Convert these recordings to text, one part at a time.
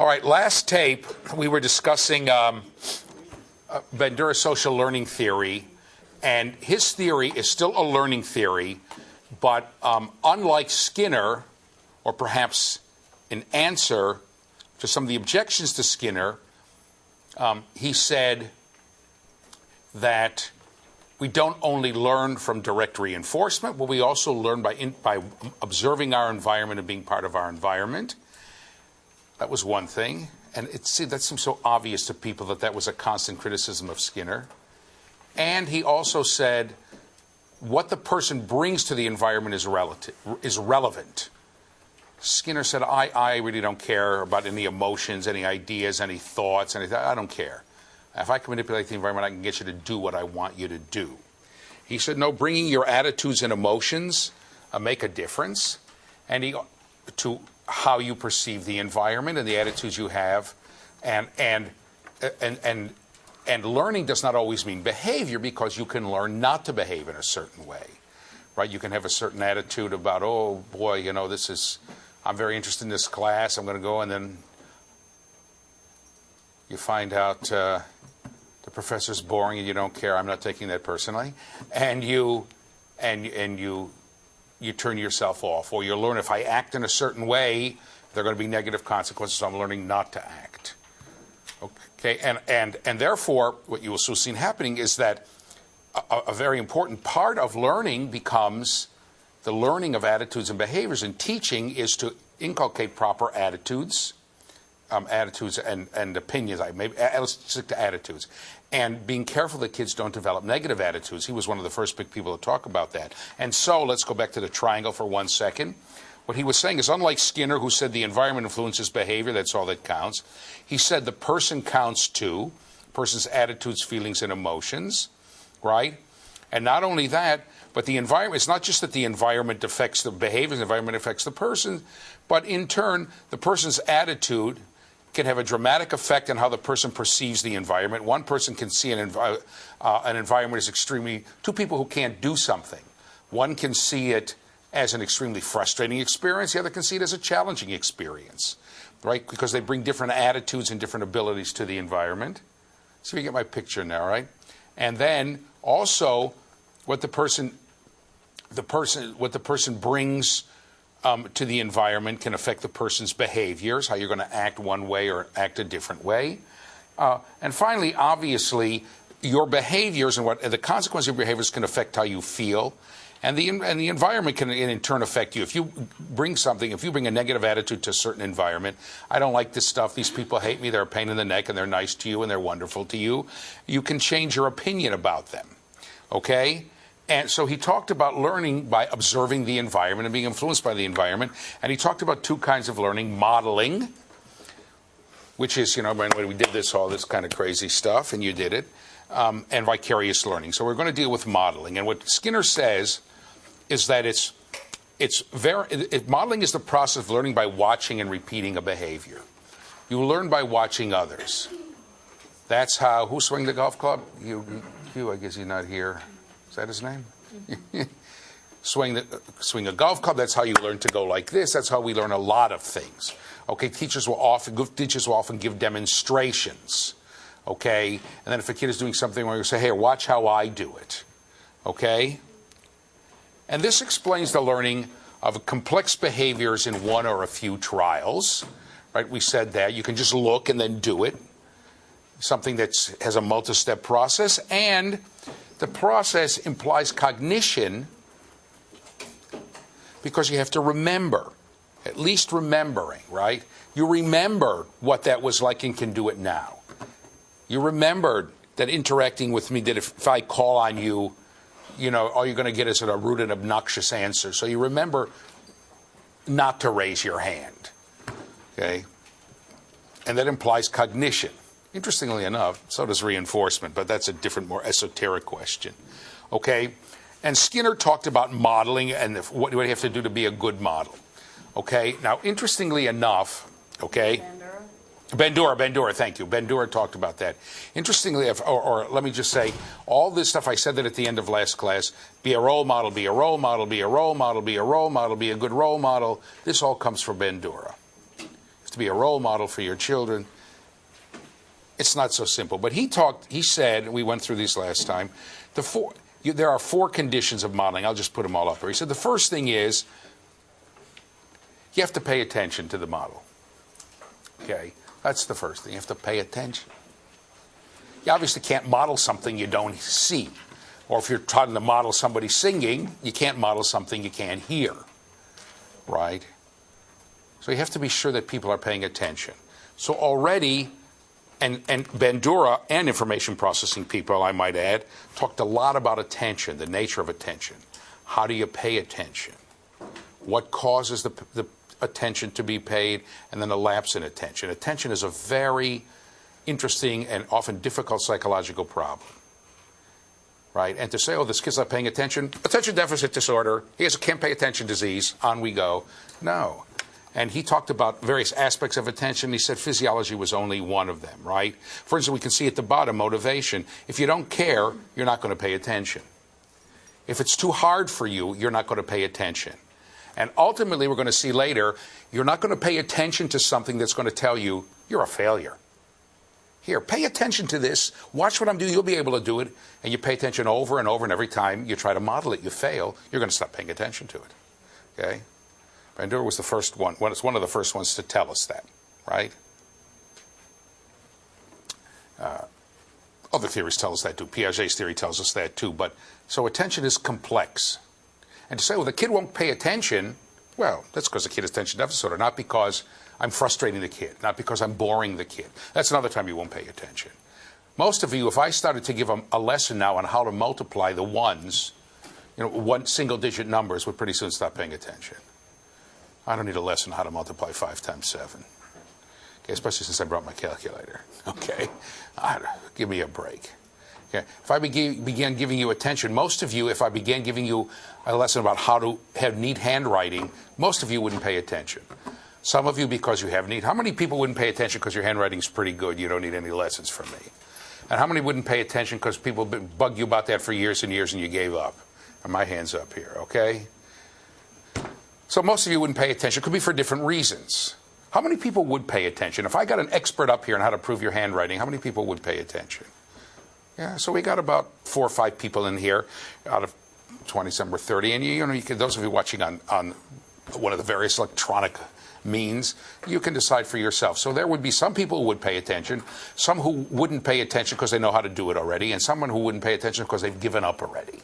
All right, last tape, we were discussing Bandura's social learning theory, and his theory is still a learning theory, but unlike Skinner, or perhaps in answer to some of the objections to Skinner, he said that we don't only learn from direct reinforcement, but we also learn by observing our environment and being part of our environment. That was one thing. And that seems so obvious to people that was a constant criticism of Skinner. And he also said what the person brings to the environment is relevant. Skinner said, I really don't care about any emotions, any ideas, any thoughts, anything. I don't care. If I can manipulate the environment, I can get you to do what I want you to do. He said, no, bringing your attitudes and emotions make a difference. And to how you perceive the environment and the attitudes you have. And learning does not always mean behavior, because you can learn not to behave in a certain way. Right? You can have a certain attitude about, oh, boy, you know, I'm very interested in this class. I'm going to go, and then you find out the professor's boring and you don't care. I'm not taking that personally. And you turn yourself off. Or you learn, if I act in a certain way, there are going to be negative consequences, so I'm learning not to act. Okay, and therefore, what you will soon see happening is that a very important part of learning becomes the learning of attitudes and behaviors. And teaching is to inculcate proper attitudes, and opinions. Let's stick to attitudes. And being careful that kids don't develop negative attitudes. He was one of the first big people to talk about that. And so let's go back to the triangle for 1 second. What he was saying is, unlike Skinner, who said the environment influences behavior, that's all that counts, he said the person counts too, person's attitudes, feelings, and emotions, right? And not only that, but the environment, it's not just that the environment affects the behaviors, the environment affects the person, but in turn, the person's attitude can have a dramatic effect on how the person perceives the environment. One person can see an environment as two people who can't do something. One can see it as an extremely frustrating experience. The other can see it as a challenging experience, right? Because they bring different attitudes and different abilities to the environment. So you get my picture now, right? And then also what the person brings to the environment can affect the person's behaviors, how you're going to act one way or act a different way. And finally, obviously, your behaviors and the consequences of your behaviors can affect how you feel. And the environment can, in turn, affect you. If you bring a negative attitude to a certain environment, I don't like this stuff, these people hate me, they're a pain in the neck, and they're nice to you, and they're wonderful to you, you can change your opinion about them. Okay? And so he talked about learning by observing the environment and being influenced by the environment. And he talked about two kinds of learning: modeling, which is, when we did all this kind of crazy stuff, and you did it, and vicarious learning. So we're going to deal with modeling. And what Skinner says is that modeling is the process of learning by watching and repeating a behavior. You learn by watching others. That's how, who swing the golf club? You, I guess you're not here. Is that his name? Swing a golf club. That's how you learn to go like this. That's how we learn a lot of things. Okay, teachers will often give demonstrations. Okay, and then if a kid is doing something where you say, "Hey, watch how I do it." Okay, and this explains the learning of complex behaviors in one or a few trials. Right? We said that you can just look and then do it. Something that has a multi-step process, and the process implies cognition because you have to remember, at least remembering, right? You remember what that was like and can do it now. You remembered that interacting with me, that if I call on you, all you're going to get is a rude and obnoxious answer. So you remember not to raise your hand, okay? And that implies cognition. Interestingly enough, so does reinforcement, but that's a different, more esoteric question. Okay? And Skinner talked about modeling and what do you have to do to be a good model. Okay? Now, interestingly enough, okay? Bandura, thank you. Bandura talked about that. Interestingly, or let me just say, all this stuff, I said that at the end of last class, be a role model, be a role model, be a role model, be a role model, be a good role model. This all comes from Bandura. to be a role model for your children. It's not so simple. But he said, we went through these last time, there are 4 conditions of modeling. I'll just put them all up here. He said the first thing is you have to pay attention to the model. Okay, that's the first thing. You have to pay attention. You obviously can't model something you don't see. Or if you're trying to model somebody singing, you can't model something you can't hear. Right? So you have to be sure that people are paying attention. So already, and Bandura and information processing people, I might add, talked a lot about attention, the nature of attention. How do you pay attention? What causes the attention to be paid, and then the lapse in attention. Attention is a very interesting and often difficult psychological problem. Right? And to say, oh, this kid's not paying attention, attention deficit disorder, he has a can't pay attention disease, on we go. No. And he talked about various aspects of attention. He said physiology was only one of them, right? For instance, we can see at the bottom, motivation. If you don't care, you're not going to pay attention. If it's too hard for you, you're not going to pay attention. And ultimately, we're going to see later, you're not going to pay attention to something that's going to tell you you're a failure. Here, pay attention to this. Watch what I'm doing. You'll be able to do it. And you pay attention over and over, and every time you try to model it, you fail. You're going to stop paying attention to it. Okay? Bandura was the first one. Well, it's one of the first ones to tell us that, right? Other theories tell us that too. Piaget's theory tells us that too. But so attention is complex. And to say, well, the kid won't pay attention, well, that's because the kid has attention deficit disorder, not because I'm frustrating the kid, not because I'm boring the kid. That's another time you won't pay attention. Most of you, if I started to give them a lesson now on how to multiply the ones, one single-digit numbers, would pretty soon stop paying attention. I don't need a lesson on how to multiply 5 times 7. Okay, especially since I brought my calculator. Okay, give me a break. Okay, if I began giving you attention, most of you, if I began giving you a lesson about how to have neat handwriting, most of you wouldn't pay attention. Some of you because you have neat. How many people wouldn't pay attention because your handwriting's pretty good, you don't need any lessons from me? And how many wouldn't pay attention because people bugged you about that for years and years and you gave up? And my hand's up here, okay? So most of you wouldn't pay attention. It could be for different reasons. How many people would pay attention? If I got an expert up here on how to prove your handwriting, how many people would pay attention? Yeah, so we got about 4 or 5 people in here out of 20-some or 30. And you can, those of you watching on one of the various electronic means, you can decide for yourself. So there would be some people who would pay attention, some who wouldn't pay attention because they know how to do it already, and someone who wouldn't pay attention because they've given up already.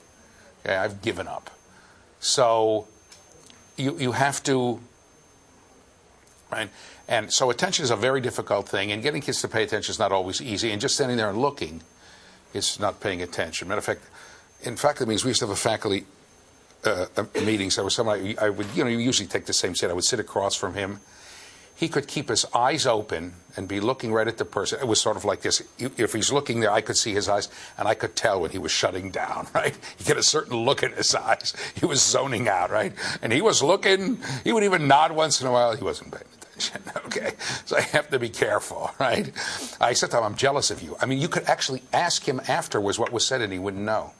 Okay, I've given up. So you have to, right? And so attention is a very difficult thing, and getting kids to pay attention is not always easy, and just standing there and looking is not paying attention. Matter of fact, in faculty meetings, we used to have a faculty meetings. There was somebody I would, you usually take the same seat. I would sit across from him. He could keep his eyes open and be looking right at the person. It was sort of like this. If he's looking there, I could see his eyes, and I could tell when he was shutting down, right? You get a certain look in his eyes. He was zoning out, right? And he was looking. He would even nod once in a while. He wasn't paying attention, okay? So I have to be careful, right? I said to him, I'm jealous of you. I mean, you could actually ask him afterwards what was said, and he wouldn't know.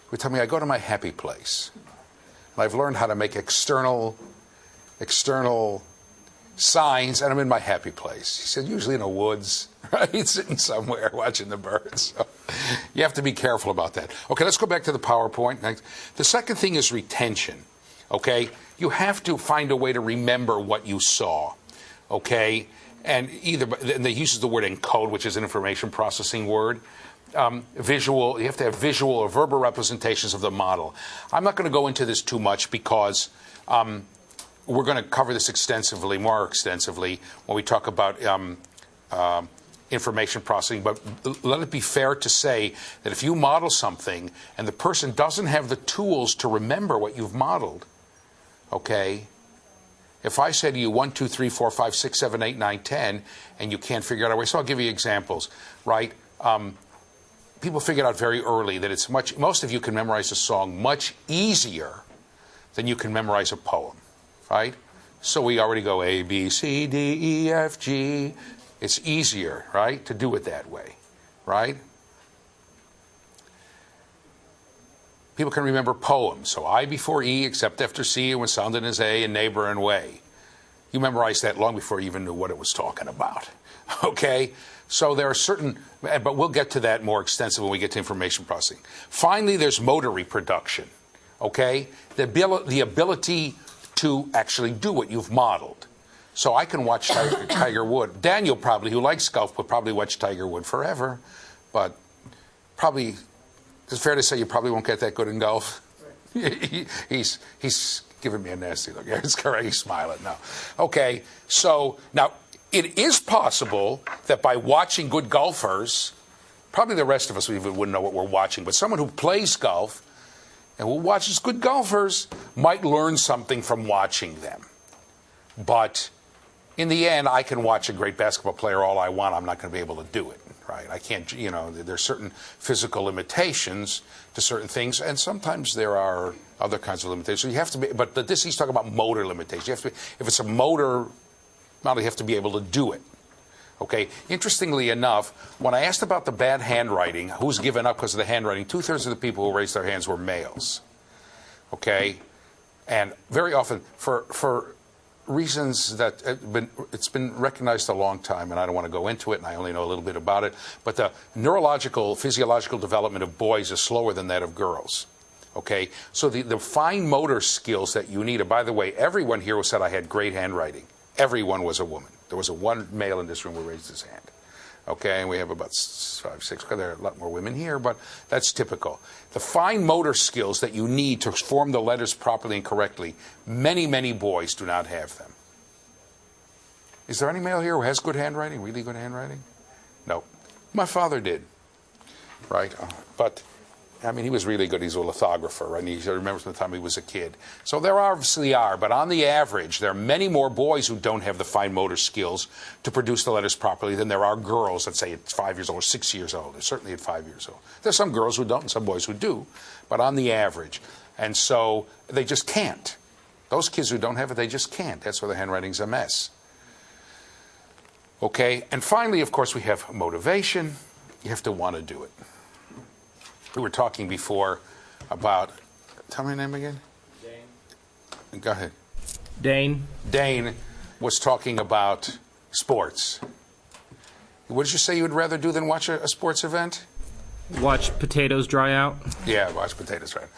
He would tell me, I go to my happy place. And I've learned how to make external signs, and I'm in my happy place. He said, usually in the woods, right? Sitting somewhere watching the birds. So you have to be careful about that. Okay, let's go back to the PowerPoint. The second thing is retention. Okay? You have to find a way to remember what you saw. Okay? And they use the word encode, which is an information processing word. Visual, you have to have visual or verbal representations of the model. I'm not going to go into this too much because we're going to cover this more extensively, when we talk about information processing. But let it be fair to say that if you model something and the person doesn't have the tools to remember what you've modeled, okay, if I say to you 1, 2, 3, 4, 5, 6, 7, 8, 9, 10, and you can't figure out a way, so I'll give you examples, right? People figured out very early that it's most of you can memorize a song much easier than you can memorize a poem, right? So we already go A, B, C, D, E, F, G. It's easier, right, to do it that way, right? People can remember poems. So I before E, except after C, and was sounded as A, and neighbor and way. You memorized that long before you even knew what it was talking about. Okay? So there are certain, but we'll get to that more extensively when we get to information processing. Finally, there's motor reproduction. Okay? The ability to actually do what you've modeled. So I can watch Tiger Wood. Daniel probably, who likes golf, would probably watch Tiger Wood forever. But probably, it's fair to say you probably won't get that good in golf. Right. he's giving me a nasty look. Yeah, it's correct. He's smiling now. Okay, so now it is possible that by watching good golfers, probably the rest of us even wouldn't know what we're watching, but someone who plays golf and who watches good golfers might learn something from watching them. But in the end, I can watch a great basketball player all I want. I'm not going to be able to do it, right? I can't, you know, there's certain physical limitations to certain things, and sometimes there are other kinds of limitations. You have to be, but this he's talking about motor limitations. You have to be, if it's a motor model, you have to be able to do it. Okay. Interestingly enough, when I asked about the bad handwriting, who's given up because of the handwriting, 2/3 of the people who raised their hands were males. Okay, and very often for reasons that it's been recognized a long time, and I don't want to go into it, and I only know a little bit about it, but the neurological, physiological development of boys is slower than that of girls. Okay, so the fine motor skills that you need, and by the way, everyone here who said I had great handwriting, everyone was a woman. There was one male in this room who raised his hand. Okay, and we have about 5, 6, because there are a lot more women here, but that's typical. The fine motor skills that you need to form the letters properly and correctly, many, many boys do not have them. Is there any male here who has good handwriting, really good handwriting? No. My father did, right? But, I mean, he was really good. He's a lithographer, right? And he remembers from the time he was a kid. So there obviously are, but on the average, there are many more boys who don't have the fine motor skills to produce the letters properly than there are girls, let's say at 5 years old or 6 years old, or certainly at 5 years old. There's some girls who don't and some boys who do, but on the average. And so they just can't. Those kids who don't have it, they just can't. That's why the handwriting's a mess. Okay, and finally, of course, we have motivation. You have to want to do it. We were talking before about, tell me your name again? Dane. Go ahead. Dane. Dane was talking about sports. What did you say you would rather do than watch a sports event? Watch potatoes dry out. Yeah, watch potatoes dry out.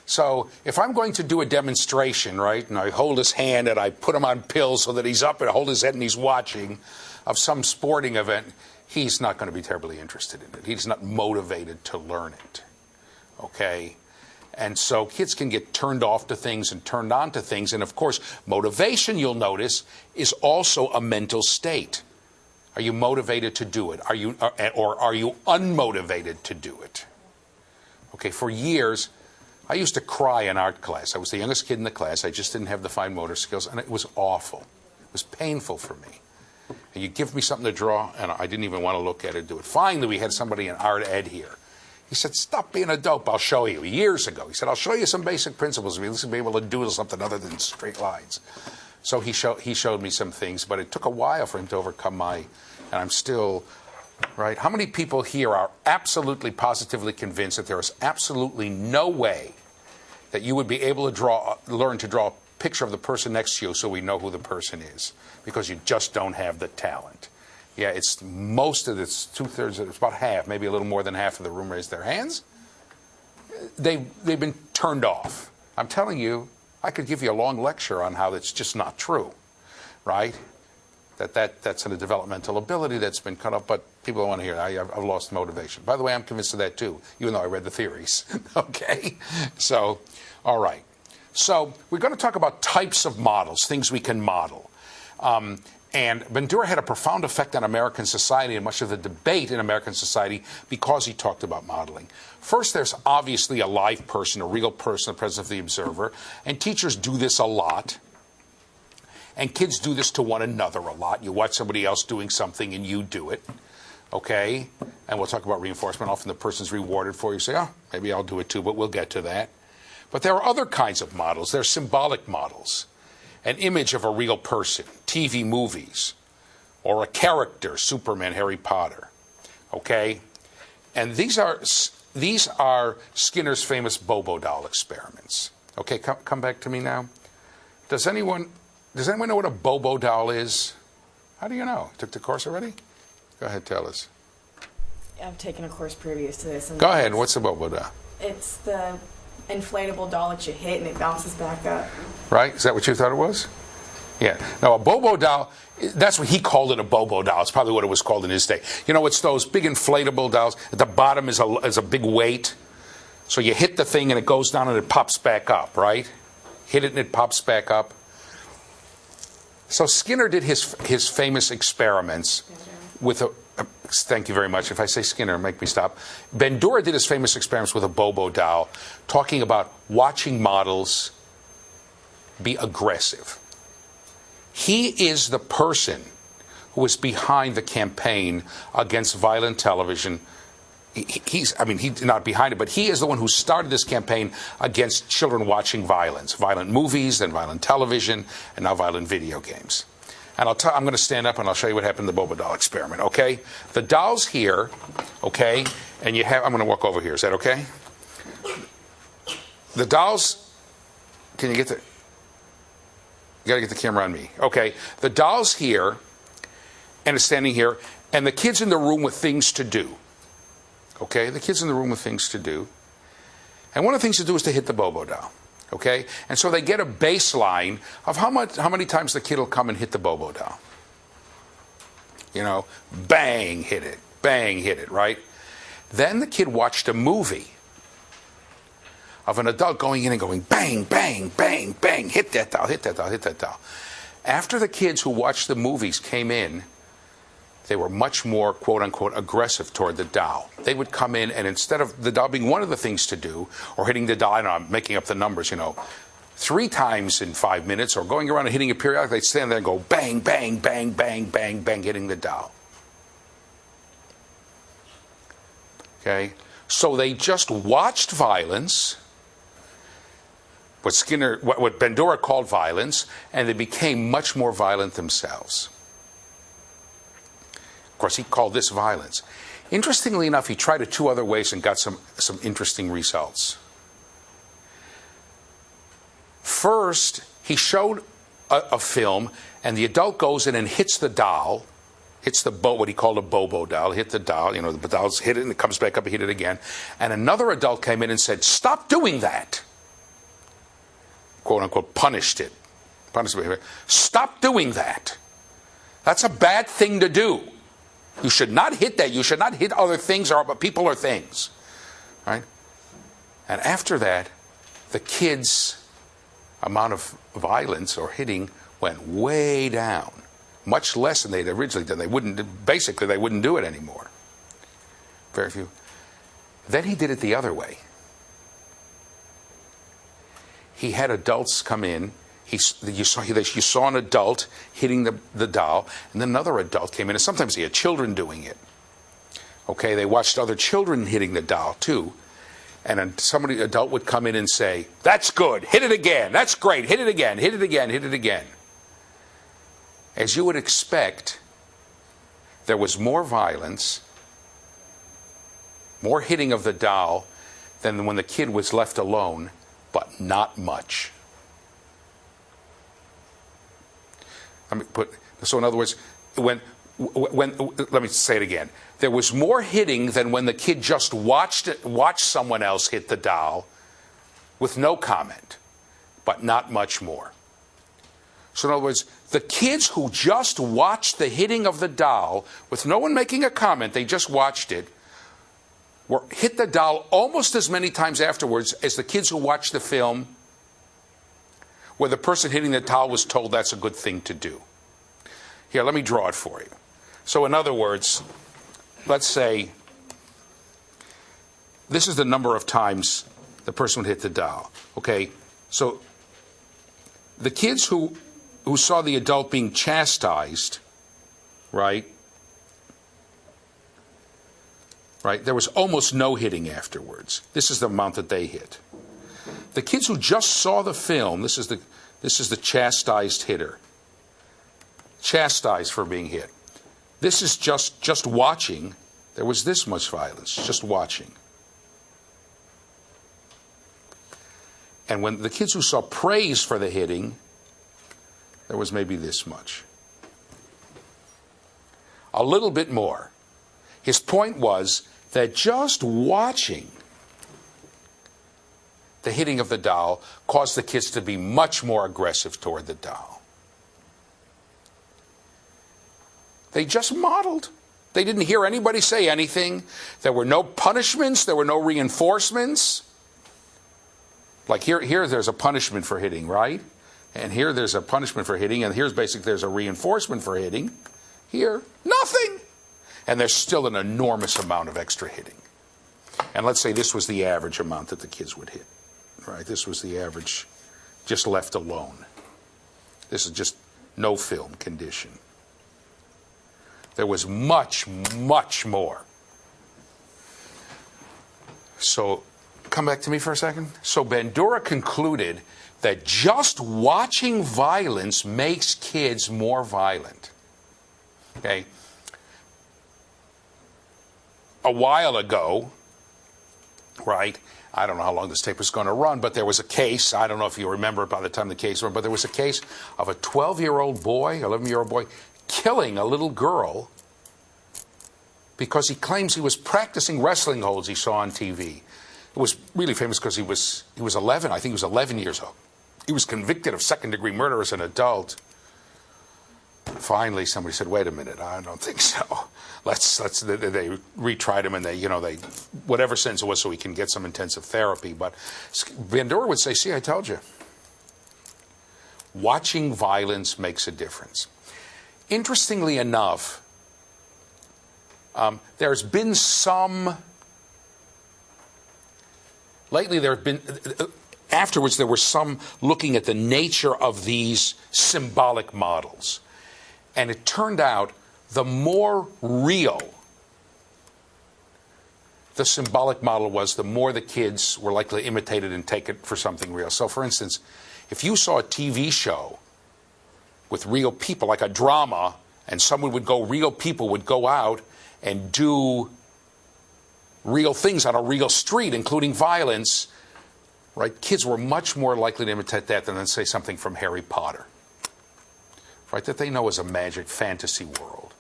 So if I'm going to do a demonstration, right, and I hold his hand and I put him on pills so that he's up and I hold his head and he's watching of some sporting event, he's not going to be terribly interested in it. He's not motivated to learn it. Okay? And so kids can get turned off to things and turned on to things. And of course, motivation, you'll notice, is also a mental state. Are you motivated to do it? Or are you unmotivated to do it? Okay, for years, I used to cry in art class. I was the youngest kid in the class. I just didn't have the fine motor skills, and it was awful. It was painful for me. And you give me something to draw, and I didn't even want to look at it or do it. Finally, we had somebody in art ed here. He said, stop being a dope, I'll show you. Years ago, he said, I'll show you some basic principles. You'll be able to do something other than straight lines. So he showed me some things, but it took a while for him to overcome and I'm still, right? How many people here are absolutely, positively convinced that there is absolutely no way that you would be able to learn to draw a picture of the person next to you so we know who the person is? Because you just don't have the talent. Yeah, it's most of it's 2/3, it's about half, maybe a little more than half of the room raised their hands. They've been turned off. I'm telling you, I could give you a long lecture on how that's just not true, right? That's a developmental ability that's been cut off, but people don't want to hear it. I've lost motivation. By the way, I'm convinced of that too, even though I read the theories. Okay? So, all right. So we're going to talk about types of models, things we can model. And Bandura had a profound effect on American society and much of the debate in American society because he talked about modeling. First, there's obviously a live person, a real person, the presence of the observer. And teachers do this a lot. And kids do this to one another a lot. You watch somebody else doing something and you do it. Okay? And we'll talk about reinforcement. Often the person's rewarded for it. You say, oh, maybe I'll do it too, but we'll get to that. But there are other kinds of models. There are symbolic models. An image of a real person, TV movies, or a character, Superman, Harry Potter. Okay? And these are Skinner's famous Bobo doll experiments. Okay, come back to me now. Does anyone does anyone know what a Bobo doll is? How do you know? Took the course already? Go ahead, tell us. I've taken a course previous to this. And Go ahead. What's a Bobo doll? It's the inflatable doll that you hit and it bounces back up. Right? Is that what you thought it was? Yeah. No, a Bobo doll, that's what he called it, a Bobo doll. It's probably what it was called in his day. You know, it's those big inflatable dolls. At the bottom is a big weight. So you hit the thing and it goes down and it pops back up, right? Hit it and it pops back up. So Skinner did his famous experiments with a... thank you very much. If I say Skinner, make me stop. Bandura did his famous experiments with a Bobo doll, talking about watching models be aggressive. He is the person who is behind the campaign against violent television. He's not behind it, but he is the one who started this campaign against children watching violence, violent movies, then violent television, and now violent video games. And I'm going to stand up and I'll show you what happened in the Bobo doll experiment, okay? The doll's here, okay? And I'm going to walk over here. Is that okay? The doll's, can you get the, you got to get the camera on me. Okay, the doll's here and it's standing here, and the kid's in the room with things to do. Okay, the kid's in the room with things to do. And one of the things to do is to hit the Bobo doll. Okay, and so they get a baseline of how many times the kid will come and hit the Bobo doll. You know, bang, hit it, right? Then the kid watched a movie of an adult going in and going bang, bang, bang, bang, hit that doll, hit that doll, hit that doll. After the kids who watched the movies came in, they were much more, quote unquote, aggressive toward the doll. They would come in, and instead of the doll being one of the things to do, or hitting the doll, I don't know, I'm making up the numbers, 3 times in 5 minutes, or going around and hitting it periodically, they'd stand there and go bang, bang, bang, bang, bang, bang, hitting the doll. Okay? So they just watched violence, what Bandura called violence, and they became much more violent themselves. Of course, he called this violence. Interestingly enough, he tried it 2 other ways and got some interesting results. First, he showed a film, and the adult goes in and hits the doll, hits what he called a Bobo doll, hit the doll, the doll's hit it and it comes back up and hit it again. And another adult came in and said, "Stop doing that." Quote unquote, punished it. Punished behavior. "Stop doing that. That's a bad thing to do. You should not hit that. You should not hit other things or people or things." Right? And after that, the kids' amount of violence or hitting went way down. Much less than they'd originally done. They wouldn't do it anymore. Very few. Then he did it the other way. He had adults come in. You saw an adult hitting the doll, and then another adult came in, and sometimes he had children doing it. Okay, they watched other children hitting the doll too, and then somebody adult would come in and say, "That's good, hit it again, that's great, hit it again, hit it again, hit it again." As you would expect, there was more violence, more hitting of the doll than when the kid was left alone, but not much. So in other words, let me say it again. There was more hitting than when the kid just watched someone else hit the doll with no comment, but not much more. So in other words, the kids who just watched the hitting of the doll with no one making a comment, they just watched it, hit the doll almost as many times afterwards as the kids who watched the film where the person hitting the doll was told that's a good thing to do. Here, let me draw it for you. So in other words, let's say this is the number of times the person would hit the doll. Okay, so the kids who saw the adult being chastised, right, there was almost no hitting afterwards. This is the amount that they hit. The kids who just saw the film, this is the chastised hitter. Chastised for being hit. This is just watching. There was this much violence, just watching. And when the kids who saw praise for the hitting, There was maybe this much. A little bit more. His point was that just watching the hitting of the doll caused the kids to be much more aggressive toward the doll. They just modeled. They didn't hear anybody say anything. There were no punishments. There were no reinforcements. Like here there's a punishment for hitting, right? And here there's a punishment for hitting, and here's basically there's a reinforcement for hitting. Here, nothing. And there's still an enormous amount of extra hitting. And let's say this was the average amount that the kids would hit. Right? This was the average, just left alone. This is just no film condition. There was much, much more. So, come back to me for a second. So Bandura concluded that just watching violence makes kids more violent. Okay? A while ago, right, I don't know how long this tape is going to run, but there was a case, I don't know if you remember by the time the case ran, but there was a case of a 12-year-old boy, 11-year-old boy, killing a little girl because he claims he was practicing wrestling holds he saw on TV. It was really famous because he was 11, I think he was 11 years old. He was convicted of second-degree murder as an adult. Finally, somebody said, "Wait a minute, I don't think so. Let's." They retried him, and they whatever sentence it was, so he can get some intensive therapy. But Bandura would say, "See, I told you. Watching violence makes a difference." Interestingly enough, there's been some. Lately, there have been. Afterwards, there were some looking at the nature of these symbolic models. And it turned out the more real the symbolic model was, the more the kids were likely to imitate it and take it for something real. So, for instance, if you saw a TV show with real people, like a drama, and real people would go out and do real things on a real street, including violence, right? Kids were much more likely to imitate that than, say, something from Harry Potter. Right, that they know is a magic fantasy world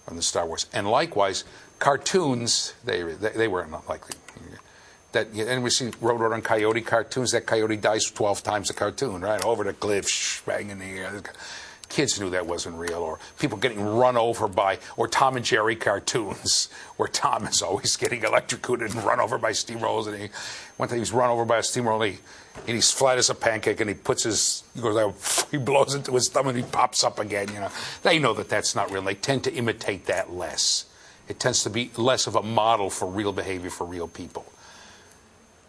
from the Star Wars. And likewise, cartoons, they were not likely. And we see Road and Coyote cartoons. That coyote dies 12 times a cartoon, right? Over the cliff, bang in the air. Kids knew that wasn't real. Or people getting run over by, or Tom and Jerry cartoons, where Tom is always getting electrocuted and run over by steamrollers. And one time he was run over by a steamroller, and he's flat as a pancake, and he blows into his thumb, and he pops up again. They know that that's not real. They tend to imitate that less. It tends to be less of a model for real behavior for real people.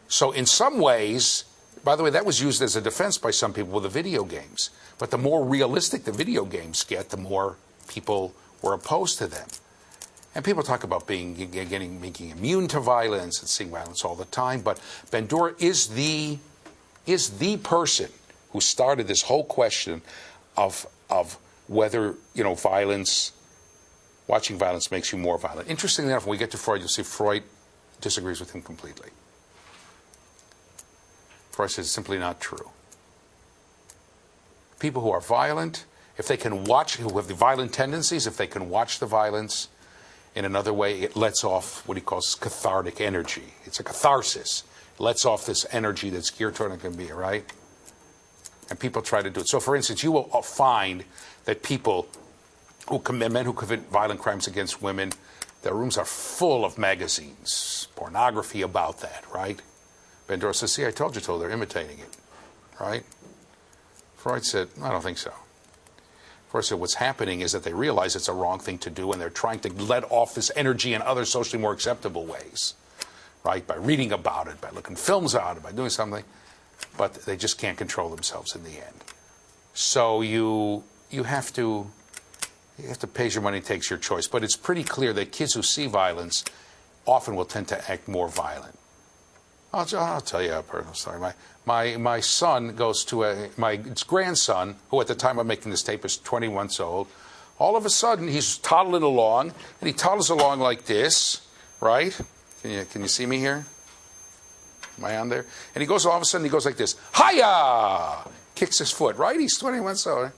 So in some ways, by the way, that was used as a defense by some people with the video games. But the more realistic the video games get, the more people were opposed to them. And people talk about being immune to violence and seeing violence all the time. But Bandura is the person who started this whole question of whether watching violence makes you more violent. Interestingly enough, when we get to Freud, you'll see Freud disagrees with him completely. Freud says it's simply not true. People who are violent, if they can watch, who have the violent tendencies, if they can watch the violence in another way, it lets off what he calls cathartic energy. It's a catharsis. It lets off this energy that's geared toward it can be, right? And people try to do it. So, for instance, you will find that men who commit violent crimes against women, their rooms are full of magazines, pornography about that, right? Bandura says, "See, I told you so. They're imitating it," right? Freud said, "I don't think so." Freud said, what's happening is that they realize it's a wrong thing to do, and they're trying to let off this energy in other socially more acceptable ways, right? By reading about it, by looking films about it, by doing something. But they just can't control themselves in the end. So you have to pay your money, takes your choice. But it's pretty clear that kids who see violence often will tend to act more violent. I'll tell you a personal story. My son goes to my grandson, who at the time I'm making this tape is 20 months old. All of a sudden, he's toddling along, and he toddles along like this, right? Can you see me here? Am I on there? And all of a sudden, he goes like this, "Hiya!" kicks his foot, right? He's 21, so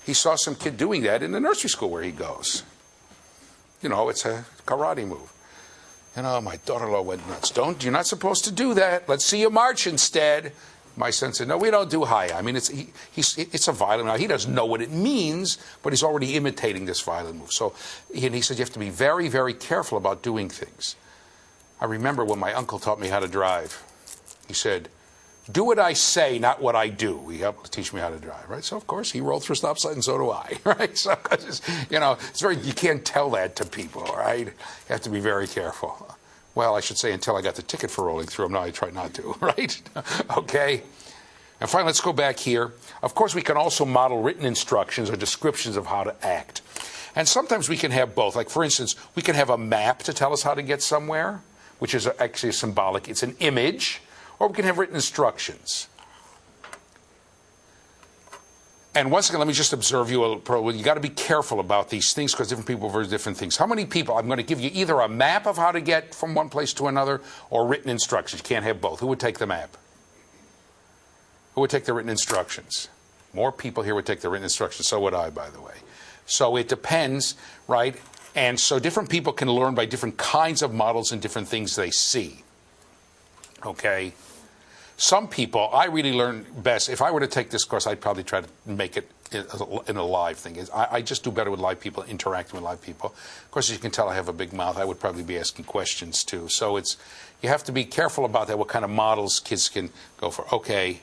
he saw some kid doing that in the nursery school where he goes. You know, it's a karate move. You know, my daughter-in-law went nuts. You're not supposed to do that. Let's see you march instead. My son said, no, we don't do high. I mean, it's a violent move. He doesn't know what it means, but he's already imitating this violent move. So he said you have to be very, very careful about doing things. I remember when my uncle taught me how to drive. He said, do what I say, not what I do. He helped teach me how to drive, right? So, of course, he rolled through a stop sign, and so do I, right? So, you know, you can't tell that to people, right? You have to be very careful. Well, I should say until I got the ticket for rolling through them. Now I try not to, right? Okay. And finally, let's go back here. Of course, we can also model written instructions or descriptions of how to act. And sometimes we can have both. Like, for instance, we can have a map to tell us how to get somewhere, which is actually symbolic. It's an image. Or we can have written instructions. And once again, let me just observe you a little. You got to be careful about these things because different people have different things. How many people? I'm going to give you either a map of how to get from one place to another or written instructions. You can't have both. Who would take the map? Who would take the written instructions? More people here would take the written instructions. So would I, by the way. So it depends, right? And so different people can learn by different kinds of models and different things they see. Okay? Some people, I really learn best. If I were to take this course, I'd probably try to make it in a live thing. I just do better with live people, interacting with live people. Of course, as you can tell, I have a big mouth. I would probably be asking questions, too. So you have to be careful about that, what kind of models kids can go for. Okay,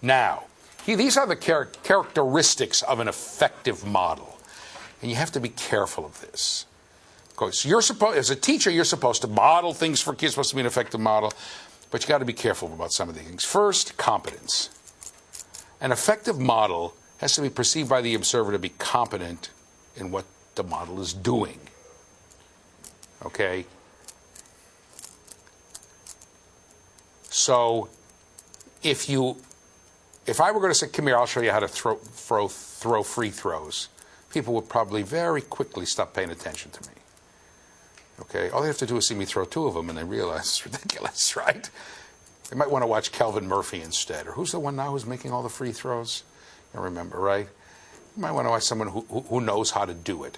now, these are the characteristics of an effective model. And you have to be careful of this. Of course, as a teacher, you're supposed to model things for kids, supposed to be an effective model. But you got to be careful about some of these things. First, competence. An effective model has to be perceived by the observer to be competent in what the model is doing. Okay? So, if I were going to say, come here, I'll show you how to throw free throws, people would probably very quickly stop paying attention to me. Okay, all they have to do is see me throw two of them and they realize it's ridiculous, right? They might want to watch Kelvin Murphy instead. Or who's the one now who's making all the free throws? You remember, right? You might want to watch someone who knows how to do it.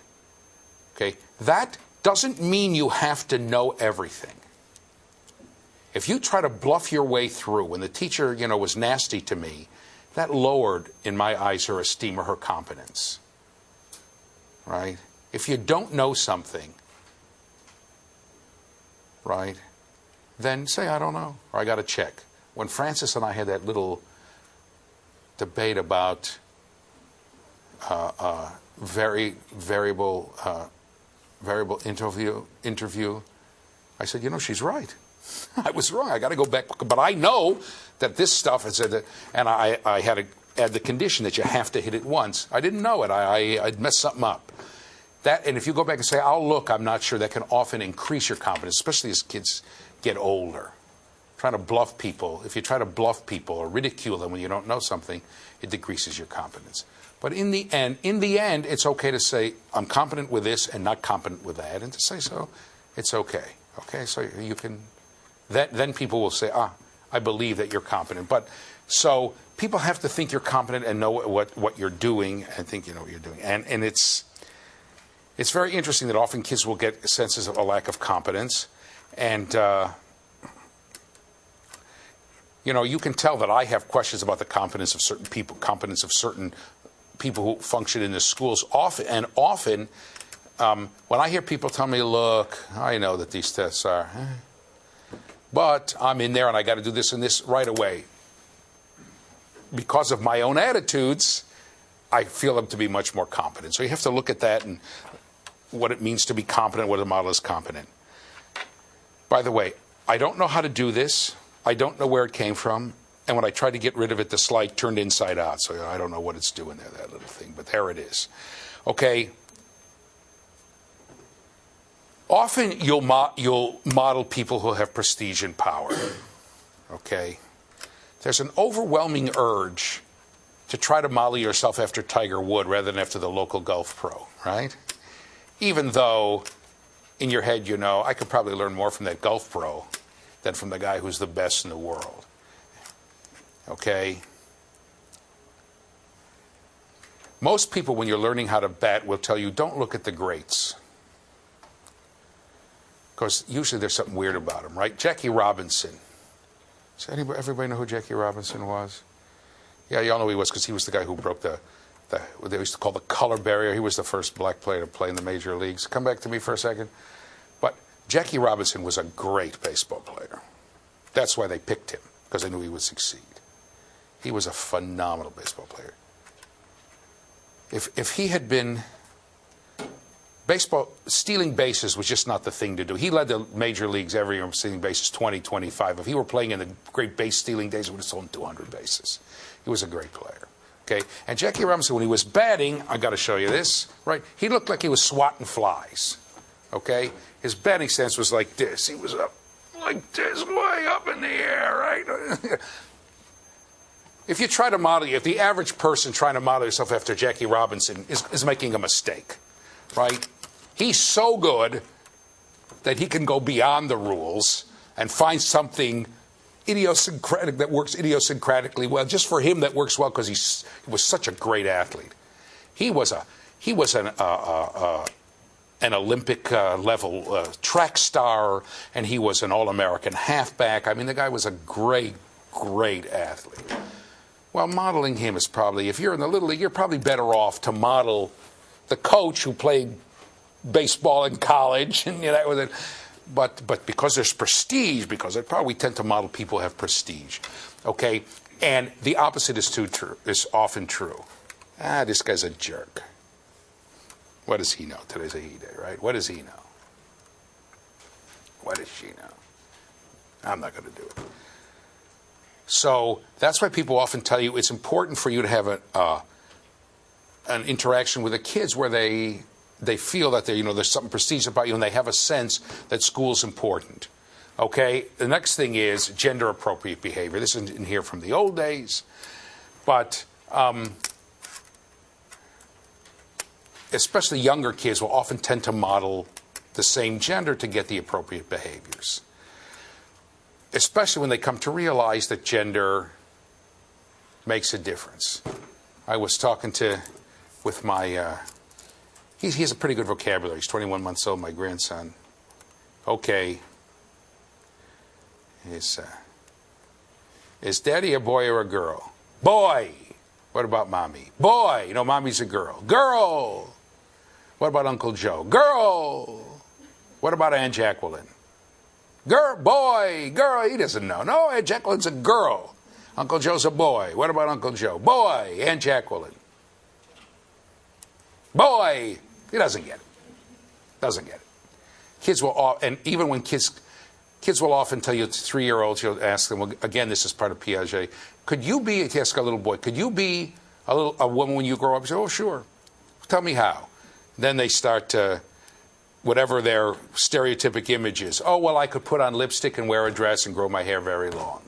Okay, that doesn't mean you have to know everything. If you try to bluff your way through, when the teacher, was nasty to me, that lowered, in my eyes, her esteem or her competence. Right? If you don't know something, right, then say, I don't know, or I got to check. When Francis and I had that little debate about variable interview, I said, she's right. I was wrong. I got to go back. But I know that this stuff, and I had to add the condition that you have to hit it once. I didn't know it. I'd messed something up. And if you go back and say, I'll look, I'm not sure, that can often increase your confidence, especially as kids get older. Trying to bluff people. If you try to bluff people or ridicule them when you don't know something, it decreases your confidence. But in the end, it's okay to say, I'm competent with this and not competent with that. And to say so, it's okay. Okay, so you can... Then people will say, I believe that you're competent. But so people have to think you're competent and know what you're doing and think you know what you're doing. And it's very interesting that often kids will get senses of a lack of competence. And, you can tell that I have questions about the competence of certain people who function in the schools. Often, when I hear people tell me, look, I know that these tests are... but I'm in there and I got to do this and this right away. Because of my own attitudes, I feel them to be much more competent. So you have to look at that and what it means to be competent, what a model is competent. By the way, I don't know how to do this. I don't know where it came from. And when I tried to get rid of it, the slide turned inside out. So I don't know what it's doing there, that little thing. But there it is. Okay. Often you'll model people who have prestige and power, okay? There's an overwhelming urge to try to model yourself after Tiger Woods rather than after the local golf pro, right? Even though in your head I could probably learn more from that golf pro than from the guy who's the best in the world, okay? Most people, when you're learning how to bat, will tell you, don't look at the greats. Because usually there's something weird about them, right? Jackie Robinson. Does everybody know who Jackie Robinson was? Yeah, y'all know who he was because he was the guy who broke what they used to call the color barrier. He was the first black player to play in the major leagues. Come back to me for a second. But Jackie Robinson was a great baseball player. That's why they picked him, because they knew he would succeed. He was a phenomenal baseball player. If he had been... Baseball, stealing bases was just not the thing to do. He led the major leagues every year stealing bases, 20, 25. If he were playing in the great base stealing days, he would have stolen 200 bases. He was a great player. Okay, and Jackie Robinson, when he was batting, I got to show you this, right? He looked like he was swatting flies. Okay, his batting stance was like this. He was up like this, way up in the air, right? If you try to model, if the average person trying to model yourself after Jackie Robinson is making a mistake, right? He's so good that he can go beyond the rules and find something idiosyncratic that works idiosyncratically well. Just for him, that works well because he was such a great athlete. He was an Olympic level track star, and he was an All-American halfback. I mean, the guy was a great athlete. Well, modeling him is probably, if you're in the Little League, you're probably better off to model the coach who played baseball in college, and you know, with it. But because there's prestige, we tend to model people who have prestige, okay? And the opposite is often true. This guy's a jerk. What does he know? Today's a he day, right? What does he know? What does she know? I'm not going to do it. So that's why people often tell you it's important for you to have an interaction with the kids where they feel that there's something prestigious about you, and they have a sense that school's important. Okay? The next thing is gender appropriate behavior. This isn't in here from the old days, but especially younger kids will often tend to model the same gender to get the appropriate behaviors. Especially when they come to realize that gender makes a difference. I was talking with my, he has a pretty good vocabulary. He's 21 months old, my grandson. Okay. Is daddy a boy or a girl? Boy. What about mommy? Boy. No, mommy's a girl. Girl. What about Uncle Joe? Girl. What about Aunt Jacqueline? Girl, boy, girl. He doesn't know. No, Aunt Jacqueline's a girl. Uncle Joe's a boy. What about Uncle Joe? Boy. Aunt Jacqueline. Boy. He doesn't get it. Doesn't get it. Kids will, and even when kids will often tell you, 3-year-olds, you'll ask them, well, again, this is part of Piaget, could you be, if you ask a little boy, could you be a woman when you grow up? You say, oh, sure. Tell me how. Then they start to, whatever their stereotypic image is. Oh, well, I could put on lipstick and wear a dress and grow my hair very long.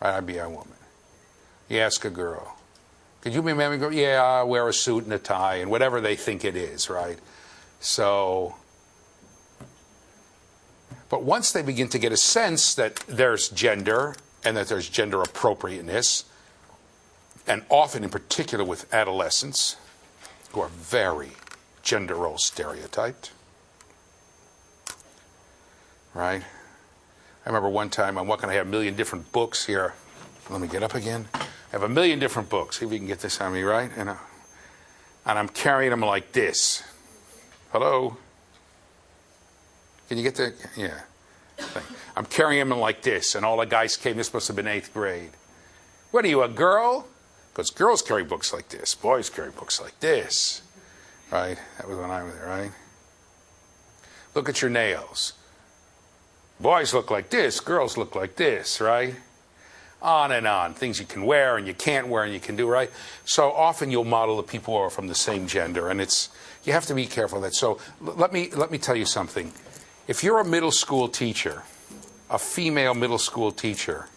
Right? I'd be a woman. You ask a girl, could you be a man? Girl? Yeah, I'll wear a suit and a tie and whatever they think it is, right? So, but once they begin to get a sense that there's gender and that there's gender appropriateness, and often in particular with adolescents who are very gender role stereotyped, right? I remember one time, I'm walking, I have a million different books here. Let me get up again. I have a million different books. See if you can get this on me, right? And I'm carrying them like this. Hello? Can you get the, yeah. I'm carrying them like this, and all the guys came, this must have been 8th grade. What are you, a girl? Because girls carry books like this. Boys carry books like this. Right? That was when I was there, right? Look at your nails. Boys look like this, girls look like this, right? On and on. Things you can wear and you can't wear and you can do, right? So often you'll model the people who are from the same gender, and you have to be careful of that. So let me tell you something. If you're a middle school teacher, a female middle school teacher,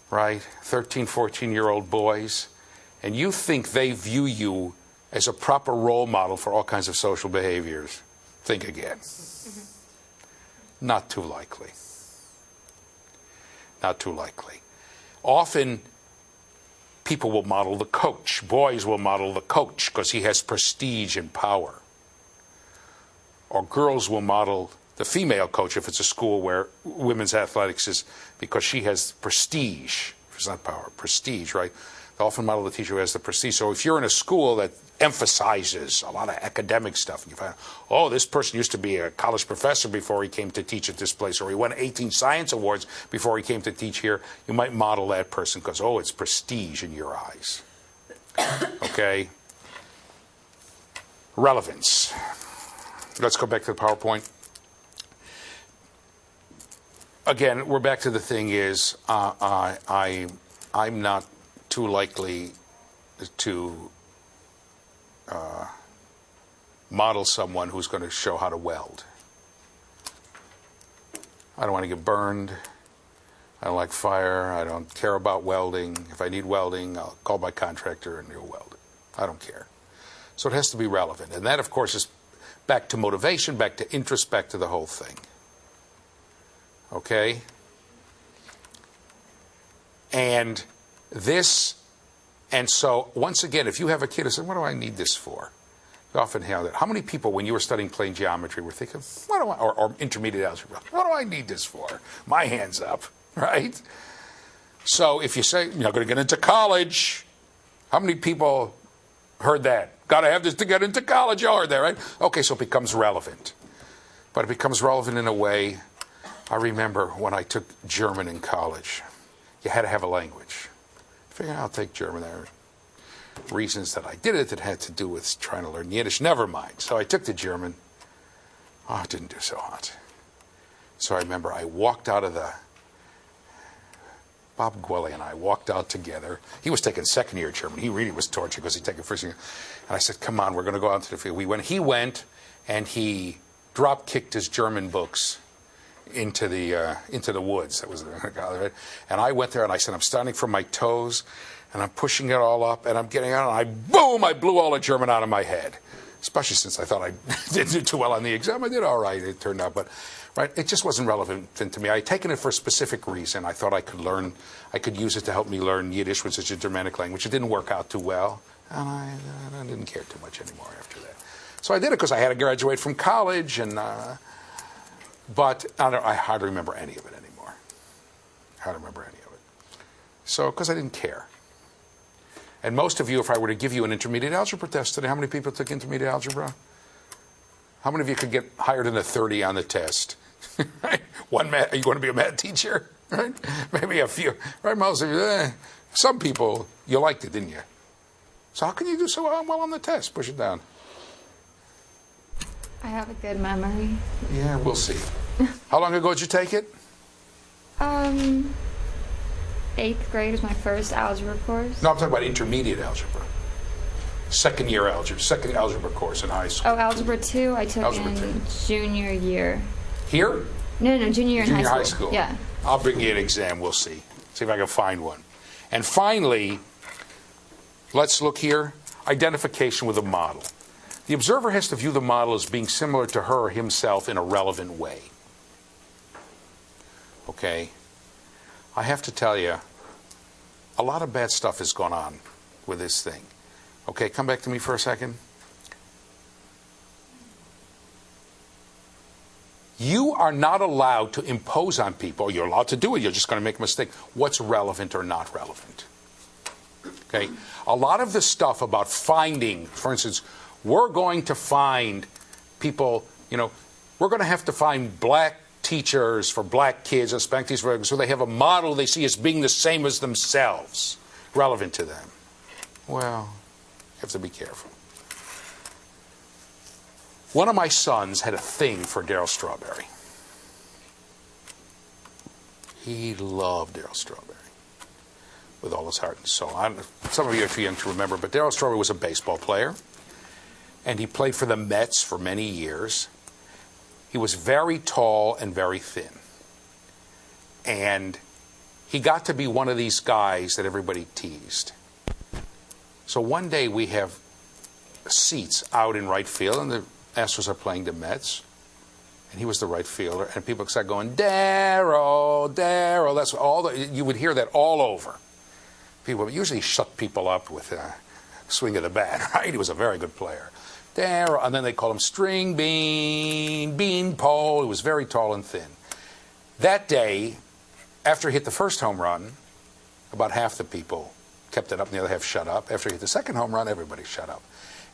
right, 13, 14-year-old boys, and you think they view you as a proper role model for all kinds of social behaviors, think again. Not too likely. Not too likely. Often, People will model the coach. Boys will model the coach because he has prestige and power. Or girls will model the female coach if it's a school where women's athletics is, because she has prestige. It's not power, prestige, right? They often model the teacher who has the prestige. So if you're in a school that emphasizes a lot of academic stuff, and you find, oh, this person used to be a college professor before he came to teach at this place, or he won 18 science awards before he came to teach here, you might model that person because, oh, it's prestige in your eyes. Okay? Relevance. Let's go back to the PowerPoint. Again, we're back to the thing is, I'm not too likely to model someone who's going to show how to weld. I don't want to get burned. I don't like fire. I don't care about welding. If I need welding, I'll call my contractor and he'll weld it. I don't care. So it has to be relevant. And that, of course, is back to motivation, back to interest, back to the whole thing. Okay? And so, once again, if you have a kid who says, what do I need this for? You often have that. How many people, when you were studying plane geometry, were thinking, what do I, or intermediate algebra, what do I need this for? My hand's up, right? So if you say, you're not going to get into college, how many people heard that? Got to have this to get into college. You all heard that, right? Okay, so it becomes relevant. But it becomes relevant in a way. I remember when I took German in college, you had to have a language. I figured I'll take German. There were reasons that I did it that had to do with trying to learn Yiddish. Never mind. So I took the German. Oh, it didn't do so hot. So I remember I walked out of the... Bob Gwelly and I walked out together. He was taking second year German. He really was tortured because he'd taken first year. And I said, come on, we're going to go out into the field. He went and he drop-kicked his German books into the woods. That was and I went there and I said, I'm starting from my toes and I'm pushing it all up and I'm getting out and I blew all the German out of my head. Especially since I thought I didn't do too well on the exam. I did all right, it turned out, but right, it just wasn't relevant to me. I had taken it for a specific reason. I thought I could use it to help me learn Yiddish, which is a Germanic language. It didn't work out too well, and I didn't care too much anymore after that. So I did it because I had to graduate from college, and but I hardly remember any of it anymore. Hardly remember any of it. So, because I didn't care. And most of you, if I were to give you an intermediate algebra test today, how many people took intermediate algebra? How many of you could get higher than a 30 on the test? Right? Are you going to be a math teacher? Right? Maybe a few. Right? Most of you. Some people, you liked it, didn't you? So how can you do so well on the test? Push it down. I have a good memory. Yeah, we'll see. How long ago did you take it? 8th grade was my first algebra course. No, I'm talking about intermediate algebra. Second algebra course in high school. Oh, Algebra 2 I took Algebra in 2. junior year. Here? No, junior year in Junior high school. Yeah. I'll bring you an exam, we'll see. See if I can find one. And finally, let's look here. Identification with a model. The observer has to view the model as being similar to her or himself in a relevant way. Okay? I have to tell you, a lot of bad stuff has gone on with this thing. Okay, come back to me for a second. You are not allowed to impose on people. You're allowed to do it. You're just going to make a mistake. What's relevant or not relevant? Okay? A lot of the stuff about finding, for instance, we're going to find people, we're going to have to find black teachers for black kids and Hispanic teachers so they have a model they see as being the same as themselves, relevant to them. Well, you have to be careful. One of my sons had a thing for Darryl Strawberry. He loved Darryl Strawberry with all his heart and soul. Some of you are too young to remember, but Darryl Strawberry was a baseball player, and he played for the Mets for many years. He was very tall and very thin. And he got to be one of these guys that everybody teased. So one day we have seats out in right field, and the Astros are playing the Mets. And he was the right fielder, and people start going, Darryl, Darryl. That's all. You would hear that all over. People usually shut people up with a swing of the bat, right? He was a very good player. There, and then they called him String Bean, Bean Pole. He was very tall and thin. That day, after he hit the first home run, about half the people kept it up and the other half shut up. After he hit the second home run, everybody shut up.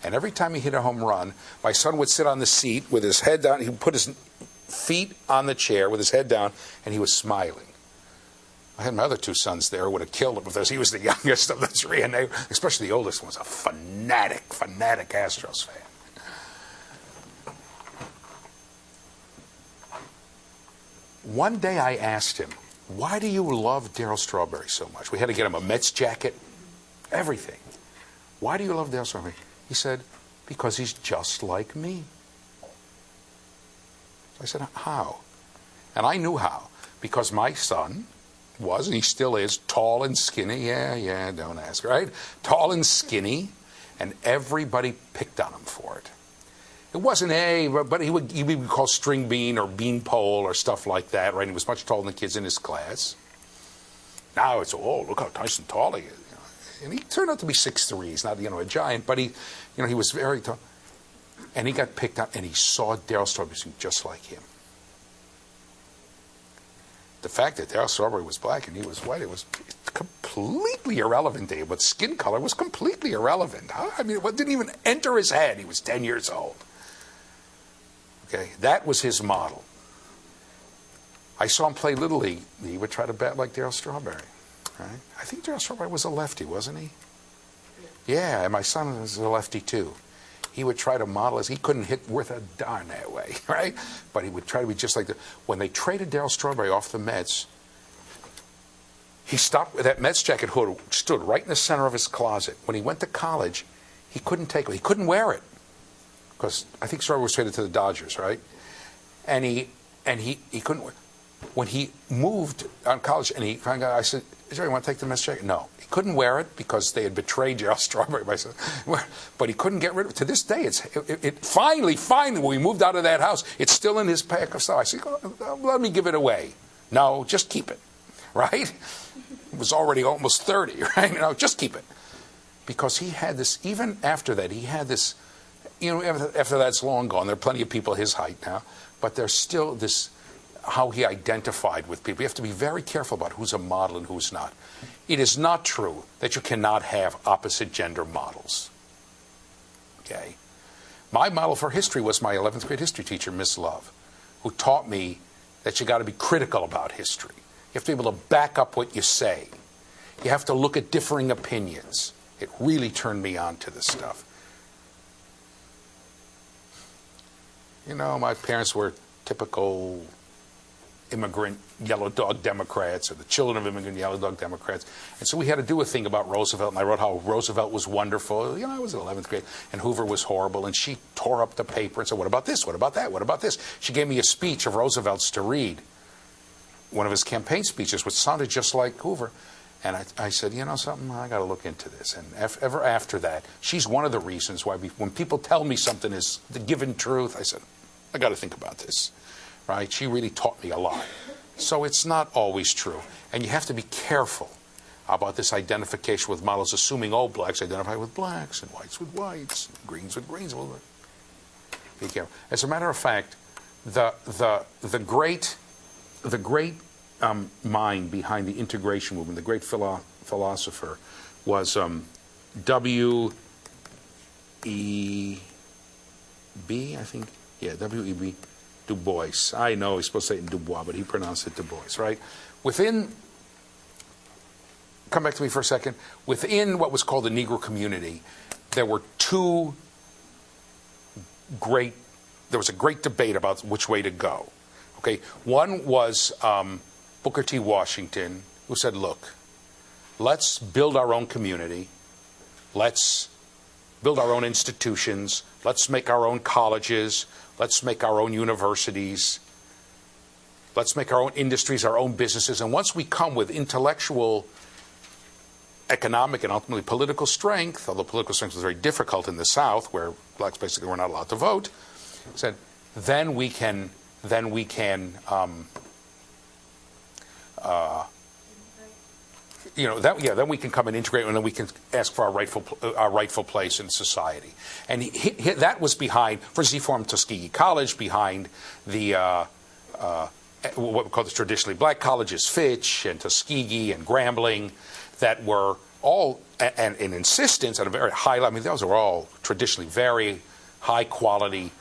And every time he hit a home run, my son would sit on the seat with his head down. He would put his feet on the chair with his head down, and he was smiling. I had my other two sons there who would have killed him because he was the youngest of the three, and they, especially the oldest one, was a fanatic Astros fan. One day I asked him, why do you love Darryl Strawberry so much? We had to get him a Mets jacket, everything. Why do you love Darryl Strawberry? He said, because he's just like me. I said, how? And I knew how. Because my son was, and he still is, tall and skinny. Yeah, don't ask, right? Tall and skinny, and everybody picked on him for it. It wasn't but he would be called String Bean or Bean Pole or stuff like that, right? He was much taller than the kids in his class. Now it's, oh, look how nice and tall he is. You know? And he turned out to be 6'3". He's not, a giant, but he was very tall. And he got picked on, and he saw Darryl Strawberry just like him. The fact that Darryl Strawberry was black and he was white, it was completely irrelevant to him. But skin color was completely irrelevant. Huh? I mean, it didn't even enter his head. He was 10 years old. Okay, that was his model. I saw him play Little League. He would try to bat like Darryl Strawberry. Right? I think Darryl Strawberry was a lefty, wasn't he? Yeah, and my son was a lefty too. He would try to model as he couldn't hit worth a darn that way, right? But he would try to be just like the. When they traded Darryl Strawberry off the Mets, he stopped with that Mets jacket hood stood right in the center of his closet. When he went to college, he couldn't take it. He couldn't wear it because I think Strawberry was traded to the Dodgers, right? And he couldn't wear. When he moved on college and he found out, I said, "Jerry, you want to take the Mets jacket?" No. He couldn't wear it because they had betrayed Darryl Strawberry by saying, but he couldn't get rid of it. To this day, finally, when we moved out of that house, it's still in his pack of stuff. I said, let me give it away. No, just keep it, right? It was already almost 30, right? No, just keep it. Because he had this, even after that, he had this, after that's long gone, there are plenty of people his height now, but there's still this, how he identified with people. You have to be very careful about who's a model and who's not. It is not true that you cannot have opposite gender models. Okay? My model for history was my 11th grade history teacher, Miss Love, who taught me that you got to be critical about history. You have to be able to back up what you say. You have to look at differing opinions. It really turned me on to this stuff. My parents were typical immigrant yellow dog Democrats, or the children of immigrant yellow dog Democrats. And so we had to do a thing about Roosevelt, and I wrote how Roosevelt was wonderful. I was in 11th grade, and Hoover was horrible, and she tore up the paper and said, what about this, what about that, what about this? She gave me a speech of Roosevelt's to read, one of his campaign speeches, which sounded just like Hoover. And I said, something, I got to look into this. And ever after that, she's one of the reasons why when people tell me something is the given truth, I said, I got to think about this. Right? She really taught me a lot. So it's not always true. And you have to be careful about this identification with models, assuming blacks identify with blacks and whites with whites, and greens with greens. Be careful. As a matter of fact, the great mind behind the integration movement, the great philosopher, was W.E.B., I think. Yeah, W.E.B. Du Bois. I know he's supposed to say it in Dubois, but he pronounced it Du Bois, right? Come back to me for a second. Within what was called the Negro community, there was a great debate about which way to go. Okay, one was Booker T. Washington, who said, look, let's build our own community. Let's build our own institutions. Let's make our own colleges. Let's make our own universities. Let's make our own industries, our own businesses. And once we come with intellectual, economic, and ultimately political strength, although political strength was very difficult in the South, where blacks basically were not allowed to vote, said, then we can then we can come and integrate, and then we can ask for our rightful place in society. And that was behind, for instance, he formed Tuskegee College behind the what we call the traditionally black colleges, Fitch and Tuskegee and Grambling, that were all and in insistence at a very high level. I mean, those are all traditionally very high quality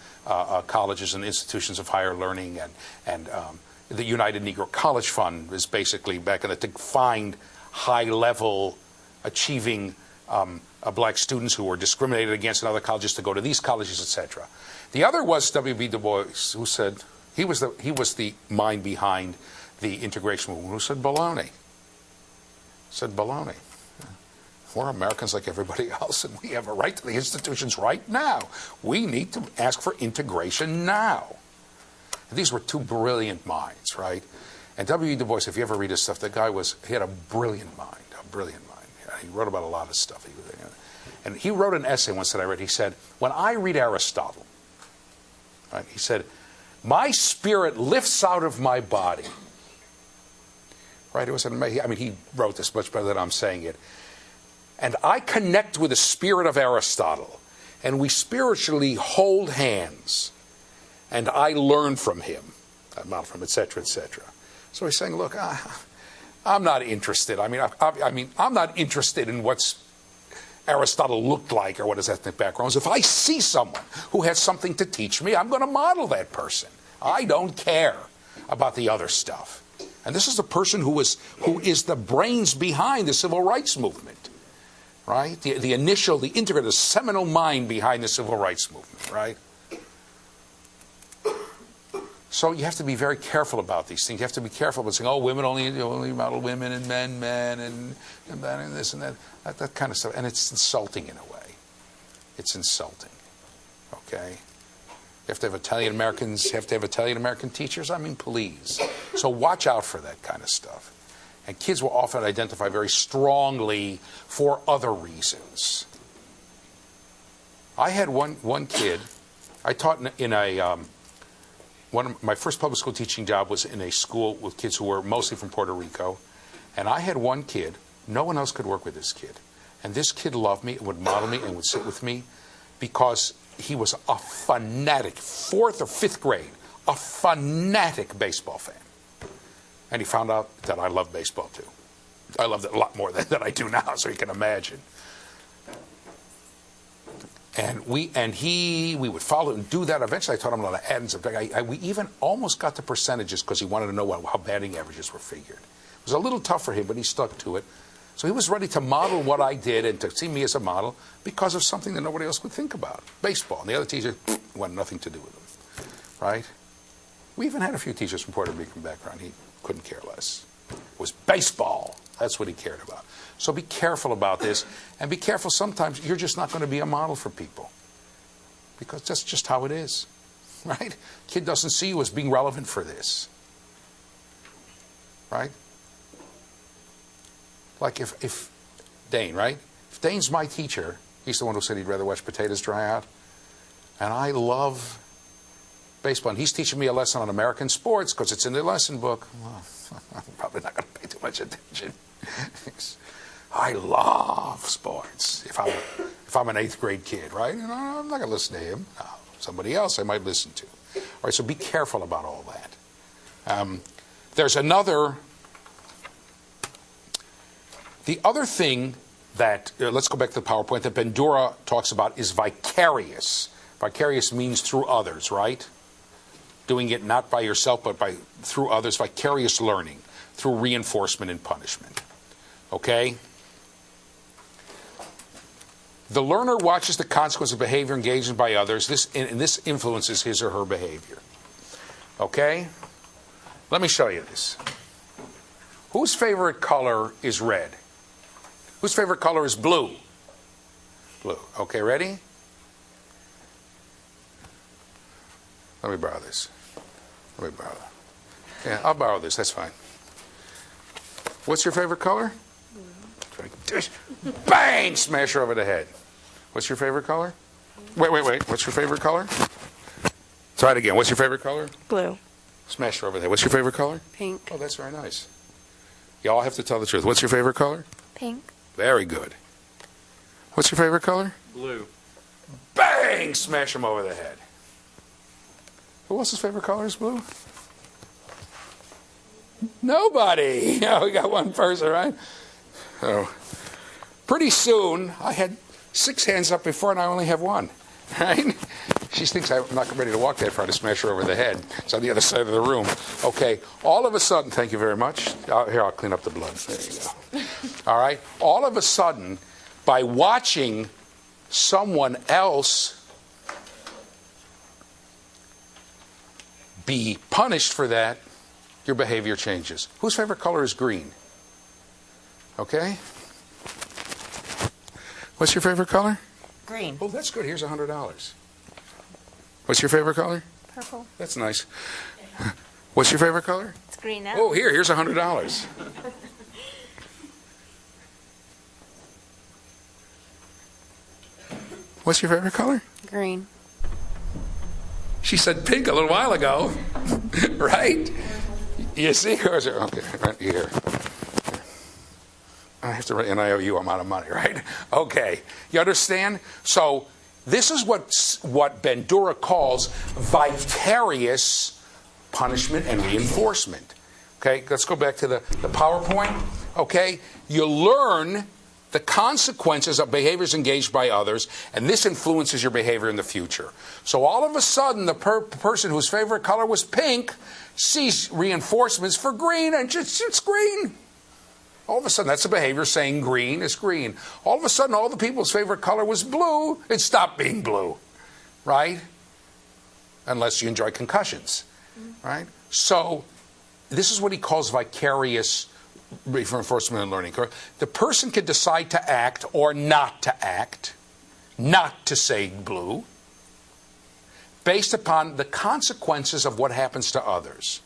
colleges and institutions of higher learning, and the United Negro College Fund is basically back in the to find high-level achieving black students who were discriminated against in other colleges to go to these colleges, etc. The other was W.B. Du Bois, who said he was the mind behind the integration movement, who said baloney. Said baloney. We're Americans like everybody else, and we have a right to the institutions right now. We need to ask for integration now. And these were two brilliant minds, right? And W.E. Du Bois, if you ever read his stuff, he had a brilliant mind, He wrote about a lot of stuff. And he wrote an essay once that I read. He said, when I read Aristotle, right, he said, my spirit lifts out of my body. Right? It was amazing. I mean, he wrote this much better than I'm saying it. And I connect with the spirit of Aristotle, and we spiritually hold hands, and I learn from him, I model from him, etc., etc. So he's saying, look, I'm not interested. I mean, I'm not interested in what Aristotle looked like or what his ethnic background was. If I see someone who has something to teach me, I'm going to model that person. I don't care about the other stuff. And this is the person who is the brains behind the civil rights movement, right? The initial, the integrated, seminal mind behind the civil rights movement, right? So you have to be very careful about these things. You have to be careful about saying, oh, women only model women, and men, and this and that, that kind of stuff. And it's insulting in a way. It's insulting, okay? You have to have Italian Americans, you have to have Italian American teachers. I mean, please. So watch out for that kind of stuff. And kids will often identify very strongly for other reasons. I had one kid, I taught in a, one of my first public school teaching job was in a school with kids who were mostly from Puerto Rico. And I had one kid, no one else could work with this kid. And this kid loved me and would model me and would sit with me because he was a fanatic, 4th or 5th grade, a fanatic baseball fan. And he found out that I love baseball too. I loved it a lot more than I do now, so you can imagine. And we would follow and do that. Eventually, I taught him a lot of add and subtract. We even almost got the percentages because he wanted to know how batting averages were figured. It was a little tough for him, but he stuck to it. So he was ready to model what I did and to see me as a model because of something that nobody else would think about, baseball. And the other teacher wanted nothing to do with him, right? We even had a few teachers from Puerto Rican background. He couldn't care less. It was baseball. That's what he cared about. So be careful about this, and be careful sometimes you're just not going to be a model for people because that's just how it is, right? Kid doesn't see you as being relevant for this, right? Like if Dane, right? If Dane's my teacher, he's the one who said he'd rather watch potatoes dry out, and I love baseball, and he's teaching me a lesson on American sports because it's in the lesson book. Well, I'm probably not going to pay too much attention. I love sports. If I'm an 8th grade kid, right? You know, I'm not going to listen to him. No, somebody else I might listen to. All right, so be careful about all that. There's another. The other thing that let's go back to the PowerPoint that Bandura talks about is vicarious. Vicarious means through others, right? Doing it not by yourself, but through others. Vicarious learning through reinforcement and punishment. Okay? The learner watches the consequence of behavior engaged by others. This influences his or her behavior. Okay? Let me show you this. Whose favorite color is red? Whose favorite color is blue? Blue. Okay, ready? Let me borrow this. Let me borrow that. Yeah, I'll borrow this. That's fine. What's your favorite color? Blue. Bang! Smash her over the head. What's your favorite color? Wait. What's your favorite color? Try it again. What's your favorite color? Blue. Smash her over the head. What's your favorite color? Pink. Oh, that's very nice. You all have to tell the truth. What's your favorite color? Pink. Very good. What's your favorite color? Blue. Bang! Smash him over the head. Who else's favorite color is blue? Nobody. We got one person, right? Oh. Pretty soon, I had 6 hands up before, and I only have 1. Right? She thinks I'm not ready to walk that far to smash her over the head. It's on the other side of the room. Okay. All of a sudden, thank you very much. Here, I'll clean up the blood. There you go. All right. All of a sudden, by watching someone else be punished for that, your behavior changes. Whose favorite color is green? Okay. What's your favorite color? Green. Oh, that's good. Here's $100. What's your favorite color? Purple. That's nice. What's your favorite color? It's green now. Oh, here's $100. What's your favorite color? Green. She said pink a little while ago, right? You see? Okay, right here. I have to write an IOU amount of money, right? Okay, you understand? So this is what Bandura calls vicarious punishment and reinforcement. Okay, let's go back to the PowerPoint. Okay, you learn the consequences of behaviors engaged by others, and this influences your behavior in the future. So all of a sudden, the person whose favorite color was pink sees reinforcements for green, and it's green. All of a sudden, that's a behavior saying green is green. All of a sudden, all the people's favorite color was blue. It stopped being blue, right? Unless you enjoy concussions, right? So this is what he calls vicarious reinforcement and learning. The person can decide to act or not to act, not to say blue, based upon the consequences of what happens to others.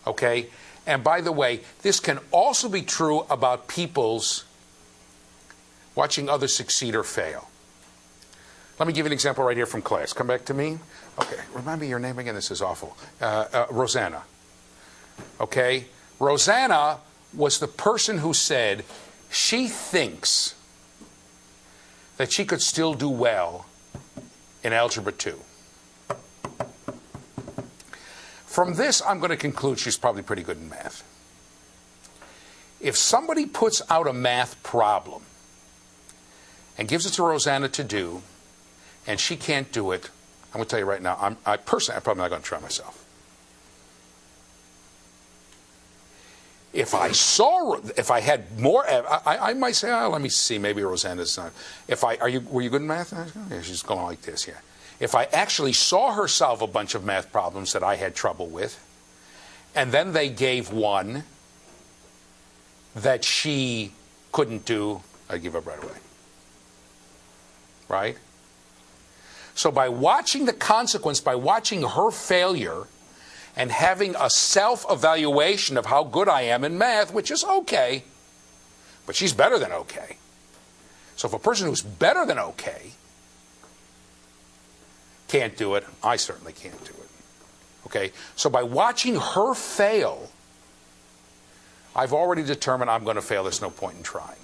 Okay? And by the way, this can also be true about people's watching others succeed or fail. Let me give you an example right here from class. Come back to me. Okay, remind me your name again. This is awful. Rosanna. Okay? Rosanna was the person who said she thinks that she could still do well in Algebra 2. From this, I'm going to conclude she's probably pretty good in math. If somebody puts out a math problem and gives it to Rosanna to do, and she can't do it, I'm going to tell you right now, I'm probably not going to try myself. If I had more, I might say, oh, let me see, maybe Rosanna's not. Were you good in math? Yeah, she's going like this, yeah. If I actually saw her solve a bunch of math problems that I had trouble with, and then they gave one that she couldn't do, I'd give up right away. Right? So by watching the consequence, by watching her failure, and having a self-evaluation of how good I am in math, which is okay, but she's better than okay. So if a person who's better than okay can't do it, I certainly can't do it. Okay? So by watching her fail, I've already determined I'm going to fail. There's no point in trying.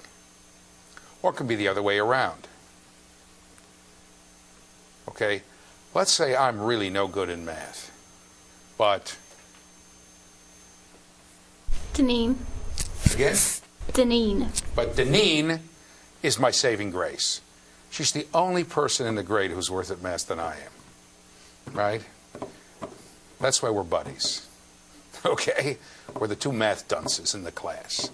Or it can be the other way around. Okay? Let's say I'm really no good in math. But Deneen. Again? Deneen. But Deneen is my saving grace. She's the only person in the grade who's worse at math than I am. Right? That's why we're buddies. Okay? We're the two math dunces in the class.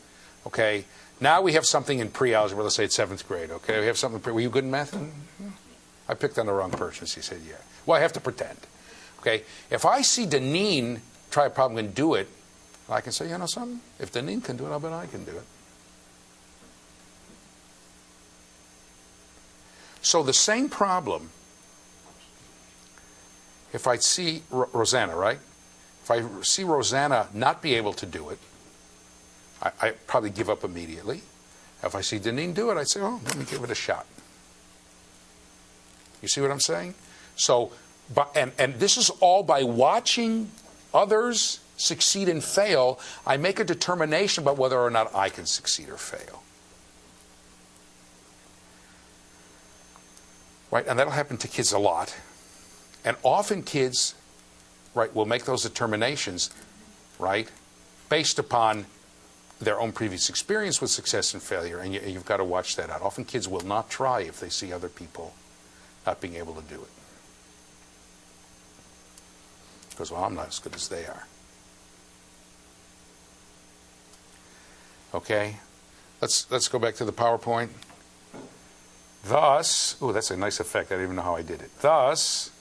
Okay? Now we have something in pre-algebra. Let's say it's 7th grade. Okay? We have something. Were you good in math? I picked on the wrong person. She said, yeah. Well, I have to pretend. Okay? If I see Deneen try a problem and do it, I can say, you know something? If Deneen can do it, I'll bet I can do it. So the same problem, if I see Rosanna, right? If I see Rosanna not be able to do it, I probably give up immediately. If I see Deneen do it, I'd say, oh, let me give it a shot. You see what I'm saying? So, and this is all by watching others succeed and fail, I make a determination about whether or not I can succeed or fail. Right? And that'll happen to kids a lot. And often kids, right, will make those determinations, right, based upon their own previous experience with success and failure. And you've got to watch that out. Often kids will not try if they see other people not being able to do it. Because, well, I'm not as good as they are. Okay? Let's go back to the PowerPoint. Thus, oh, that's a nice effect. I don't even know how I did it. Thus,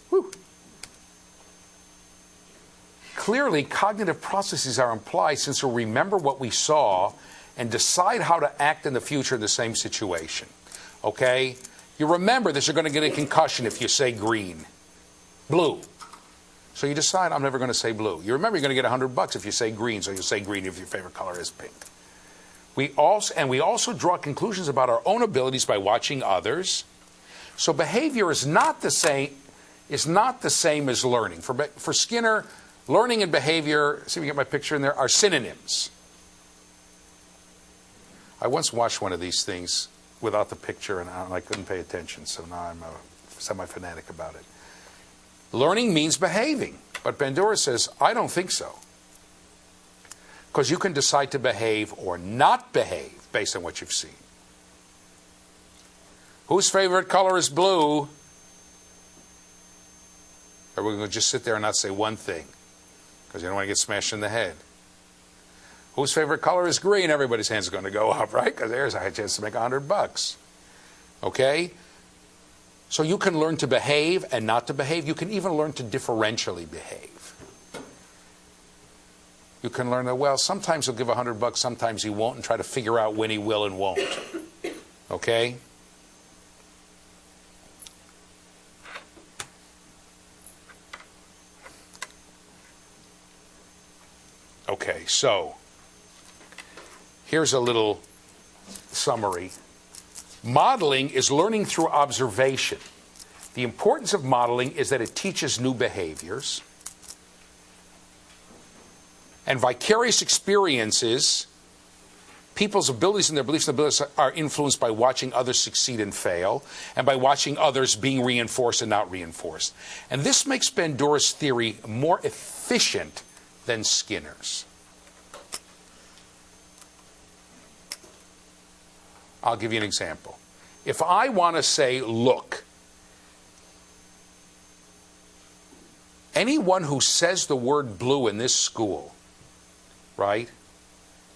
clearly cognitive processes are implied since we remember what we saw and decide how to act in the future in the same situation. Okay? You remember that you're going to get a concussion if you say green. Blue. So you decide, I'm never going to say blue. You remember you're going to get $100 if you say green, so you'll say green if your favorite color is pink. We also draw conclusions about our own abilities by watching others. So behavior is not the same as learning. For Skinner, learning and behavior, see if you get my picture in there, are synonyms. I once watched one of these things without the picture, and I couldn't pay attention, so now I'm a semi-fanatic about it. Learning means behaving, but Bandura says, I don't think so. Because you can decide to behave or not behave based on what you've seen. Whose favorite color is blue? Or we're going to just sit there and not say one thing, because you don't want to get smashed in the head. Whose favorite color is green? Everybody's hand's going to go up, right? Because there's a chance to make $100. Okay? So you can learn to behave and not to behave. You can even learn to differentially behave. You can learn that, well, sometimes he'll give $100, sometimes he won't, and try to figure out when he will and won't. Okay? Okay, so here's a little summary. Modeling is learning through observation. The importance of modeling is that it teaches new behaviors. And vicarious experiences, people's abilities and their beliefs and abilities are influenced by watching others succeed and fail, and by watching others being reinforced and not reinforced. And this makes Bandura's theory more efficient than Skinner's. I'll give you an example. If I want to say, look, anyone who says the word blue in this school, right,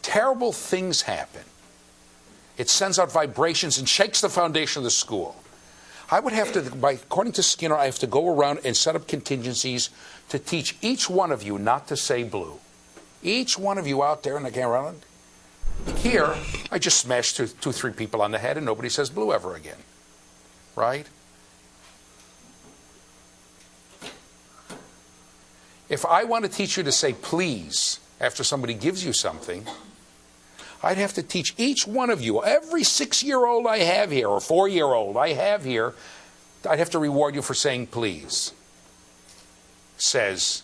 terrible things happen. It sends out vibrations and shakes the foundation of the school. I would have to, according to Skinner, I have to go around and set up contingencies to teach each one of you not to say blue. Each one of you out there in the camera. Here, I just smashed two, 3 people on the head and nobody says blue ever again. Right? If I want to teach you to say please after somebody gives you something, I'd have to teach each one of you, every 6-year-old I have here, or 4-year-old I have here, I'd have to reward you for saying please, says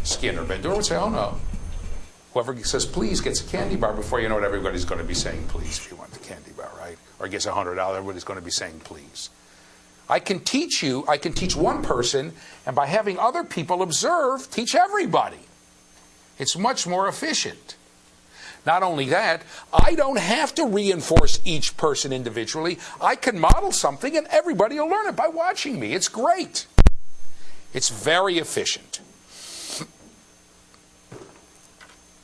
Skinner. Bandura would say, oh no. Whoever says please gets a candy bar. Before you know it, everybody's going to be saying please if you want the candy bar, right? Or gets $100, everybody's going to be saying please. I can teach one person, and by having other people observe, teach everybody. It's much more efficient. Not only that, I don't have to reinforce each person individually. I can model something and everybody will learn it by watching me. It's great. It's very efficient.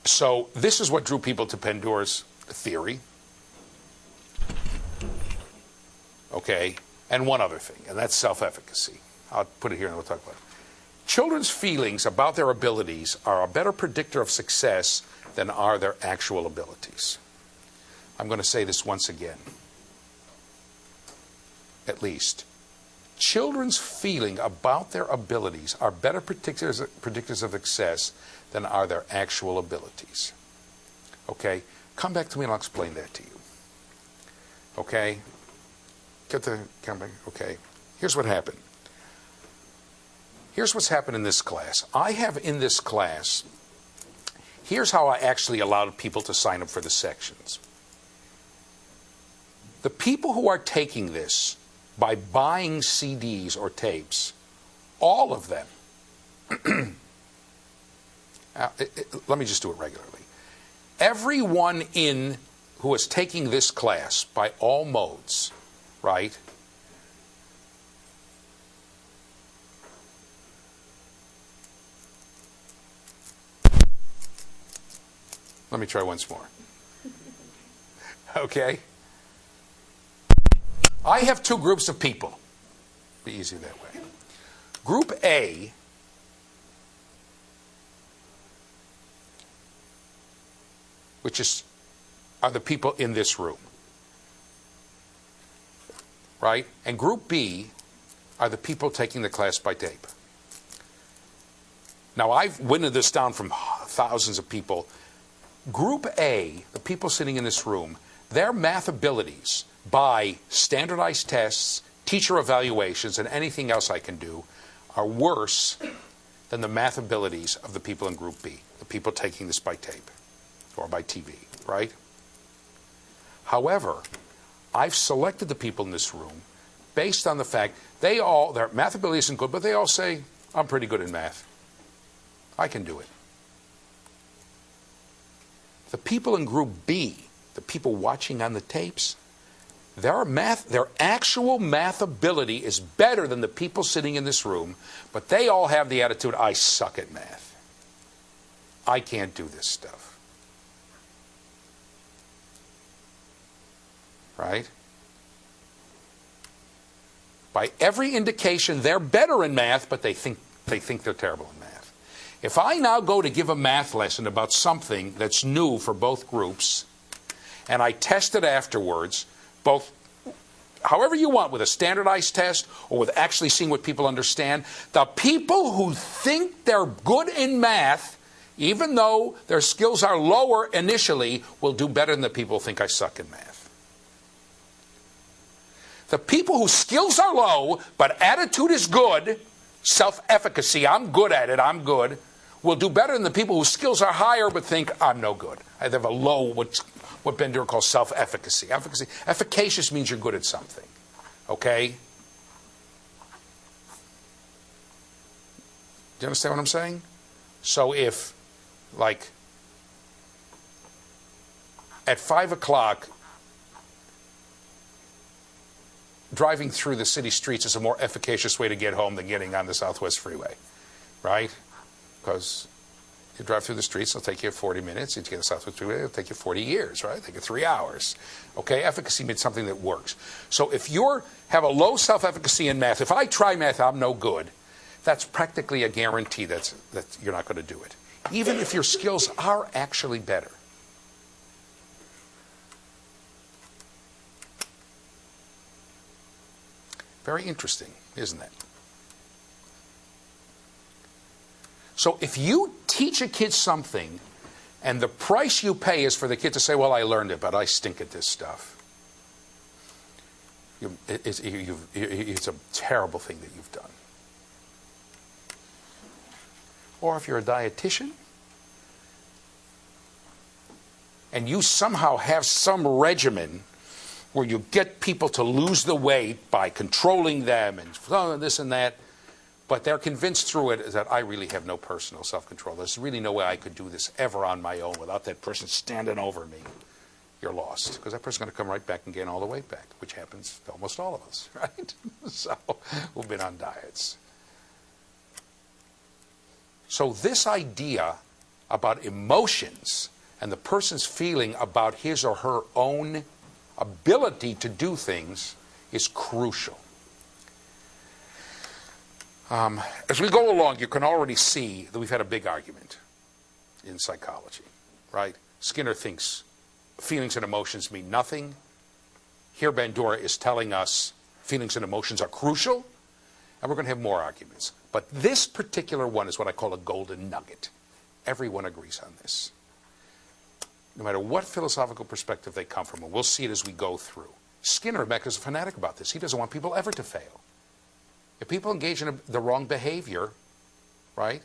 So this is what drew people to Bandura's theory. Okay, and one other thing, and that's self-efficacy. I'll put it here and we'll talk about it. Children's feelings about their abilities are a better predictor of success than are their actual abilities. I'm going to say this once again, at least. Children's feeling about their abilities are better predictors of success than are their actual abilities. Okay? Come back to me and I'll explain that to you. Okay? Come back. Okay. Here's what happened. Here's what's happened in this class. I have in this class Here's how I actually allowed people to sign up for the sections. The people who are taking this by buying CDs or tapes, all of them, let me just do it regularly. Everyone who is taking this class by all modes, right? Let me try once more. Okay? I have two groups of people. Be easy that way. Group A are the people in this room. Right? And Group B are the people taking the class by tape. Now, I've winnowed this down from thousands of people. Group A, the people sitting in this room, their math abilities by standardized tests, teacher evaluations, and anything else I can do are worse than the math abilities of the people in Group B, the people taking this by tape or by TV, right? However, I've selected the people in this room based on the fact their math ability isn't good, but they all say, I'm pretty good in math. I can do it. The people in Group B, the people watching on the tapes, their actual math ability is better than the people sitting in this room, but they all have the attitude, I suck at math. I can't do this stuff. Right? By every indication, they're better in math, but they think they're terrible in math. If I now go to give a math lesson about something that's new for both groups, and I test it afterwards, both however you want, with a standardized test or with actually seeing what people understand, the people who think they're good in math, even though their skills are lower initially, will do better than the people who think I suck in math. The people whose skills are low, but attitude is good, self-efficacy, I'm good at it, I'm good, will do better than the people whose skills are higher, but think I'm no good. I have a low, what Ben Dura calls self-efficacy. Efficacious means you're good at something. Okay? Do you understand what I'm saying? So if, like, at 5 o'clock, driving through the city streets is a more efficacious way to get home than getting on the Southwest Freeway, right? Because you drive through the streets, it'll take you 40 minutes. You get the Southwest Freeway, it'll take you 40 years, right? It'll take you 3 hours. Okay, efficacy means something that works. So if you have a low self-efficacy in math, if I try math, I'm no good, that's practically a guarantee that you're not going to do it, even if your skills are actually better. Very interesting, isn't it? So if you teach a kid something and the price you pay is for the kid to say, well, I learned it, but I stink at this stuff, it's a terrible thing that you've done. Or if you're a dietitian and you somehow have some regimen where you get people to lose the weight by controlling them and this and that, but they're convinced through it that I really have no personal self-control. There's really no way I could do this ever on my own without that person standing over me. You're lost, because that person's going to come right back and gain all the weight back, which happens to almost all of us, right? So we've been on diets. So this idea about emotions and the person's feeling about his or her own ability to do things is crucial. As we go along, you can already see that we've had a big argument in psychology, right? Skinner thinks feelings and emotions mean nothing. Here Ben Dura is telling us feelings and emotions are crucial, and we're going to have more arguments. But this particular one is what I call a golden nugget. Everyone agrees on this, no matter what philosophical perspective they come from, and we'll see it as we go through. Skinner is a fanatic about this. He doesn't want people ever to fail. If people engage in the wrong behavior, right,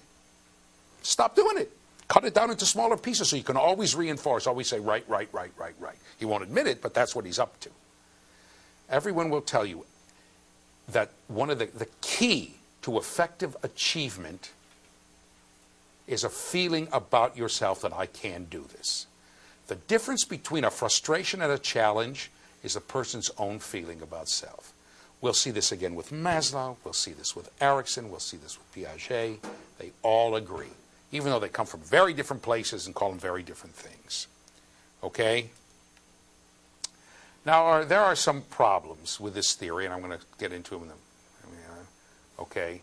stop doing it. Cut it down into smaller pieces so you can always reinforce, always say right, right, right, right, right. He won't admit it, but that's what he's up to. Everyone will tell you that one of the key to effective achievement is a feeling about yourself that I can do this. The difference between a frustration and a challenge is a person's own feeling about self. We'll see this again with Maslow, we'll see this with Erickson, we'll see this with Piaget. They all agree, even though they come from very different places and call them very different things. Okay? Now, there are some problems with this theory, and I'm going to get into them. Okay?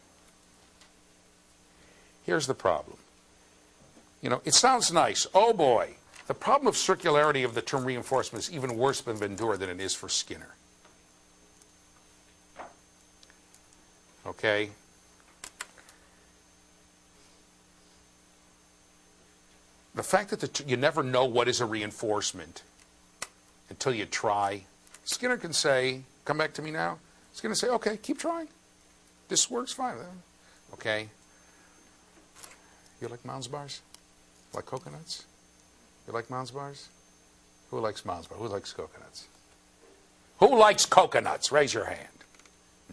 Here's the problem. You know, it sounds nice. Oh, boy. The problem of circularity of the term reinforcement is even worse for Bandura than it is for Skinner. Okay? The fact that you never know what is a reinforcement until you try. Skinner can say, come back to me now. Skinner can say, okay, keep trying. This works fine. Okay? You like Mounds bars? Like coconuts? You like Mounds bars? Who likes Mounds bars? Who likes coconuts? Who likes coconuts? Raise your hand.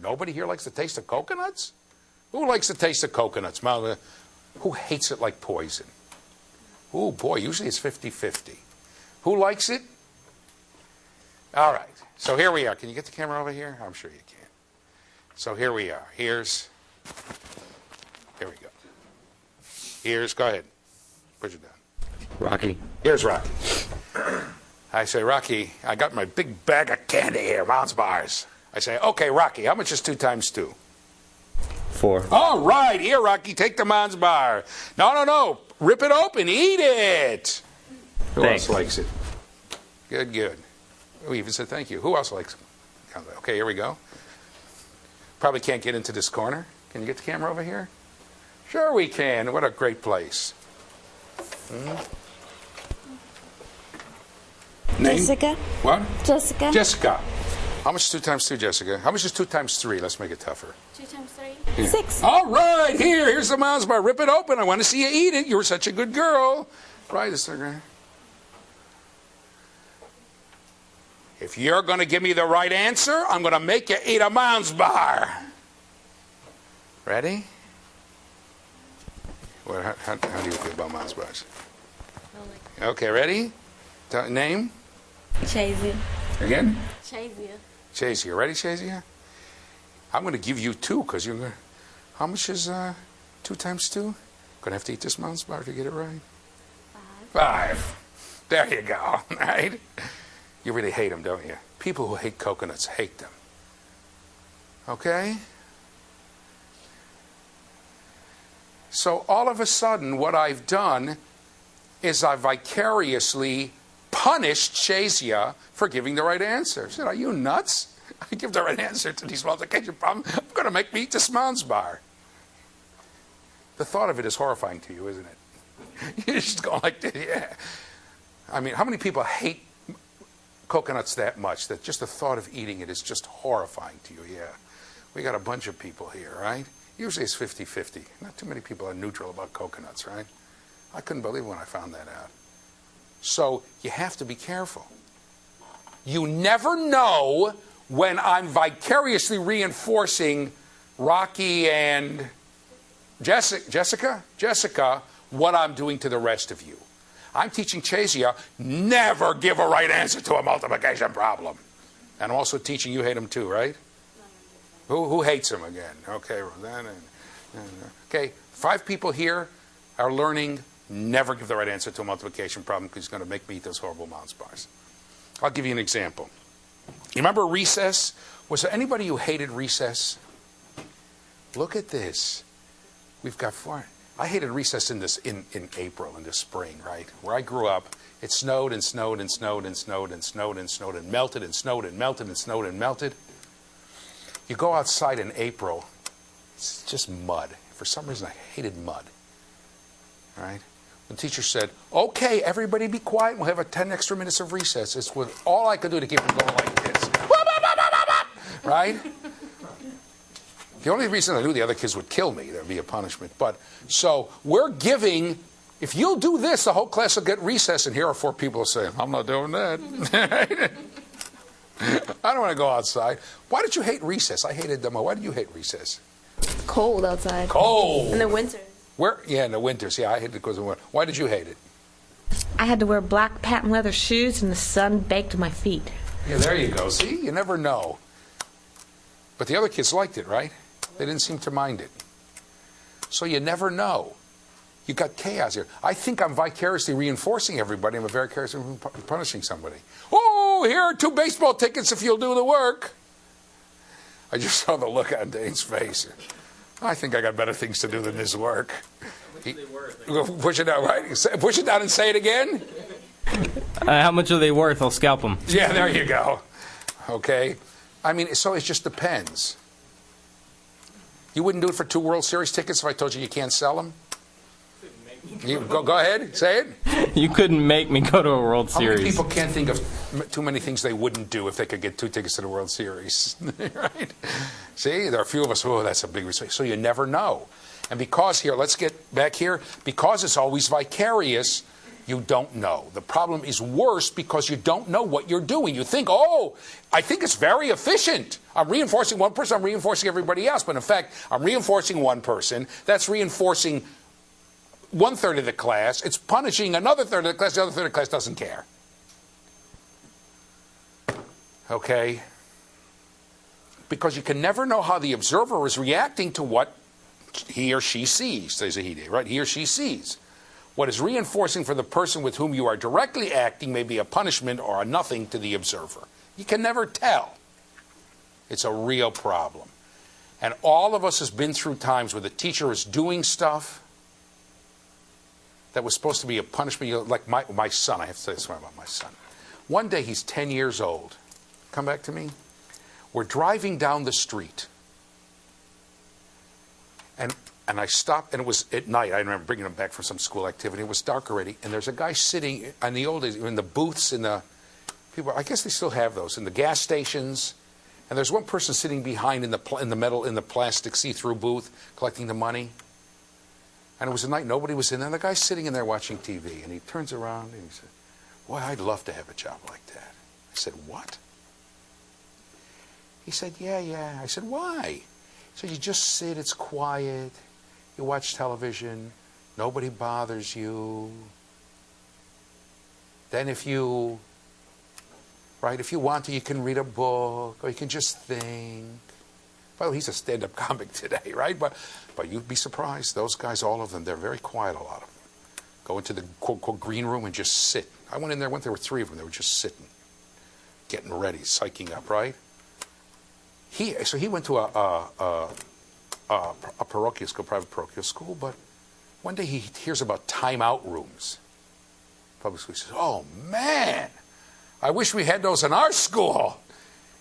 Nobody here likes the taste of coconuts? Who likes the taste of coconuts? Who hates it like poison? Oh, boy, usually it's 50-50. Who likes it? All right, so here we are. Can you get the camera over here? I'm sure you can. So here we are. Here we go. Go ahead. Push it down. Rocky. Here's Rocky. I say, Rocky, I got my big bag of candy here, Mounds bars. I say, okay, Rocky, how much is 2 times 2? 4. All right, here, Rocky, take the Mounds bar. No. Rip it open, eat it. Who Thanks. else likes it? Good. We even said thank you. Who else likes it? Okay, here we go. Probably can't get into this corner. Can you get the camera over here? Sure we can. What a great place. Name? Jessica. What? Jessica. Jessica. How much is 2 times 2, Jessica? How much is 2 times 3? Let's make it tougher. 2 times 3. Yeah. 6. All right, here's the Mounds bar. Rip it open. I want to see you eat it. You were such a good girl. Right, if you're going to give me the right answer, I'm going to make you eat a Mounds bar. Ready? How do you feel about Mounds bars? Okay, ready? Name? Chazia. Again? Chazia. Chazia. Ready, Chazia? I'm going to give you 2 because you're going to... How much is 2 times 2? Going to have to eat this Mounds bar to get it right. 5. There you go. Right? You really hate them, don't you? People who hate coconuts hate them. Okay? So all of a sudden, what I've done is I vicariously punished Chazia for giving the right answer. I said, are you nuts? I give the right answer to these multiplication problems. I'm going to make me eat this Mounds bar. The thought of it is horrifying to you, isn't it? You're just going like this, yeah. I mean, how many people hate coconuts that much that just the thought of eating it is just horrifying to you? Yeah. We got a bunch of people here, right? Usually it's 50-50. Not too many people are neutral about coconuts, right? I couldn't believe it when I found that out. So you have to be careful. You never know when I'm vicariously reinforcing Rocky and Jessica, what I'm doing to the rest of you. I'm teaching Chazia, never give a right answer to a multiplication problem. And I'm also teaching you hate them too, right? Who hates them again? Okay, Rosanna. Okay, 5 people here are learning never give the right answer to a multiplication problem because he's going to make me eat those horrible Mounds bars. I'll give you an example. You remember recess? Was there anybody who hated recess? Look at this. We've got 4. I hated recess in April, in the spring, right? Where I grew up, it snowed and snowed and snowed and snowed and snowed and snowed and melted and snowed and melted and snowed and melted. You go outside in April, it's just mud. For some reason, I hated mud. Right? The teacher said, okay, everybody be quiet. We'll have a 10 extra minutes of recess. It's with all I could do to keep them going like this. Right? The only reason I knew the other kids would kill me, there would be a punishment. But so we're giving If you'll do this, the whole class will get recess, and here are 4 people saying, I'm not doing that. I don't want to go outside. Why did you hate recess? I hated them. Why did you hate recess? Cold outside. Cold. In the winter. Where? Yeah, in the winters. Yeah, I hated it because of winter. Why did you hate it? I had to wear black patent leather shoes and the sun baked my feet. Yeah, there you go. See, you never know. But the other kids liked it, right? They didn't seem to mind it. So you never know. You got chaos here. I think I'm vicariously reinforcing everybody. I'm vicariously punishing somebody. Oh, here are 2 baseball tickets if you'll do the work. I just saw the look on Dane's face. I think I got better things to do than this work. Push it down, right? Push it down and say it again. How much are they worth? I'll scalp them. Yeah, there you go. Okay. I mean, so it just depends. You wouldn't do it for 2 World Series tickets if I told you you can't sell them? You, go ahead, say it. You couldn't make me go to a World How Series. many people can't think of too many things they wouldn't do if they could get 2 tickets to the World Series? Right? See, there are a few of us, oh, that's a big mistake. So you never know. And because here, let's get back here, because it's always vicarious, you don't know. The problem is worse because you don't know what you're doing. You think, oh, I think it's very efficient. I'm reinforcing one person, I'm reinforcing everybody else. But in fact, I'm reinforcing one person. That's reinforcing 1/3 of the class. It's punishing another 1/3 of the class. The other 1/3 of the class doesn't care. Okay? Because you can never know how the observer is reacting to what he or she sees. There's a he did, right? He or she sees. What is reinforcing for the person with whom you are directly acting may be a punishment or a nothing to the observer. You can never tell. It's a real problem. And all of us has been through times where the teacher is doing stuff that was supposed to be a punishment. You know, like my son, I have to say this one about my son. One day he's 10 years old. Come back to me. We're driving down the street. And I stopped, and it was at night. I remember bringing him back from some school activity. It was dark already, and there's a guy sitting in the old days in the booths in the people. I guess they still have those in the gas stations. And there's one person sitting behind in the plastic see-through booth collecting the money. And it was a night, nobody was in there. And the guy's sitting in there watching TV, and he turns around and he said, "Boy, I'd love to have a job like that." I said, "What?" He said, "Yeah." I said, "Why?" He said, "You just sit, it's quiet. You watch television. Nobody bothers you. Then if you want to, you can read a book, or you can just think." By the way, he's a stand-up comic today, right? But you'd be surprised. Those guys, all of them, they're very quiet, a lot of them. Go into the quote-unquote green room and just sit. I went in there, there were 3 of them. They were just sitting, getting ready, psyching up, right? So he went to a parochial school, private parochial school, but one day he hears about timeout rooms. Public school. He says, "Oh, man, I wish we had those in our school.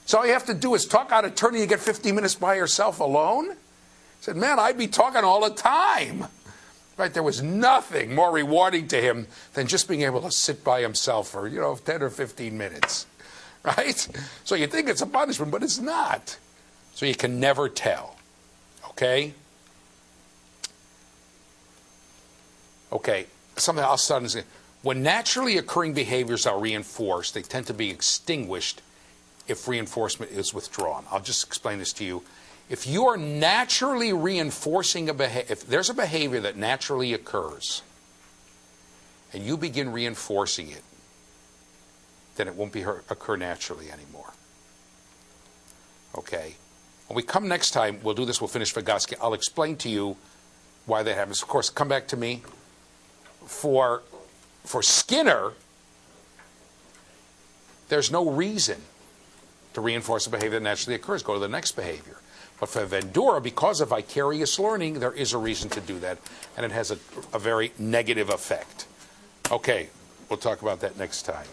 So all you have to do is talk out of turn and you get 15 minutes by yourself alone?" He said, "Man, I'd be talking all the time." Right? There was nothing more rewarding to him than just being able to sit by himself for, 10 or 15 minutes. Right? So you think it's a punishment, but it's not. So you can never tell. Okay? Okay. Something I'll start and say. When naturally occurring behaviors are reinforced, they tend to be extinguished if reinforcement is withdrawn. I'll just explain this to you. If you are naturally reinforcing a behavior, if there's a behavior that naturally occurs, and you begin reinforcing it, then it won't occur naturally anymore. Okay? When we come next time, we'll do this, we'll finish Vygotsky. I'll explain to you why that happens. Of course, come back to me. For Skinner, there's no reason to reinforce a behavior that naturally occurs. Go to the next behavior. But for Vendura, because of vicarious learning, there is a reason to do that, and it has a very negative effect. Okay, we'll talk about that next time.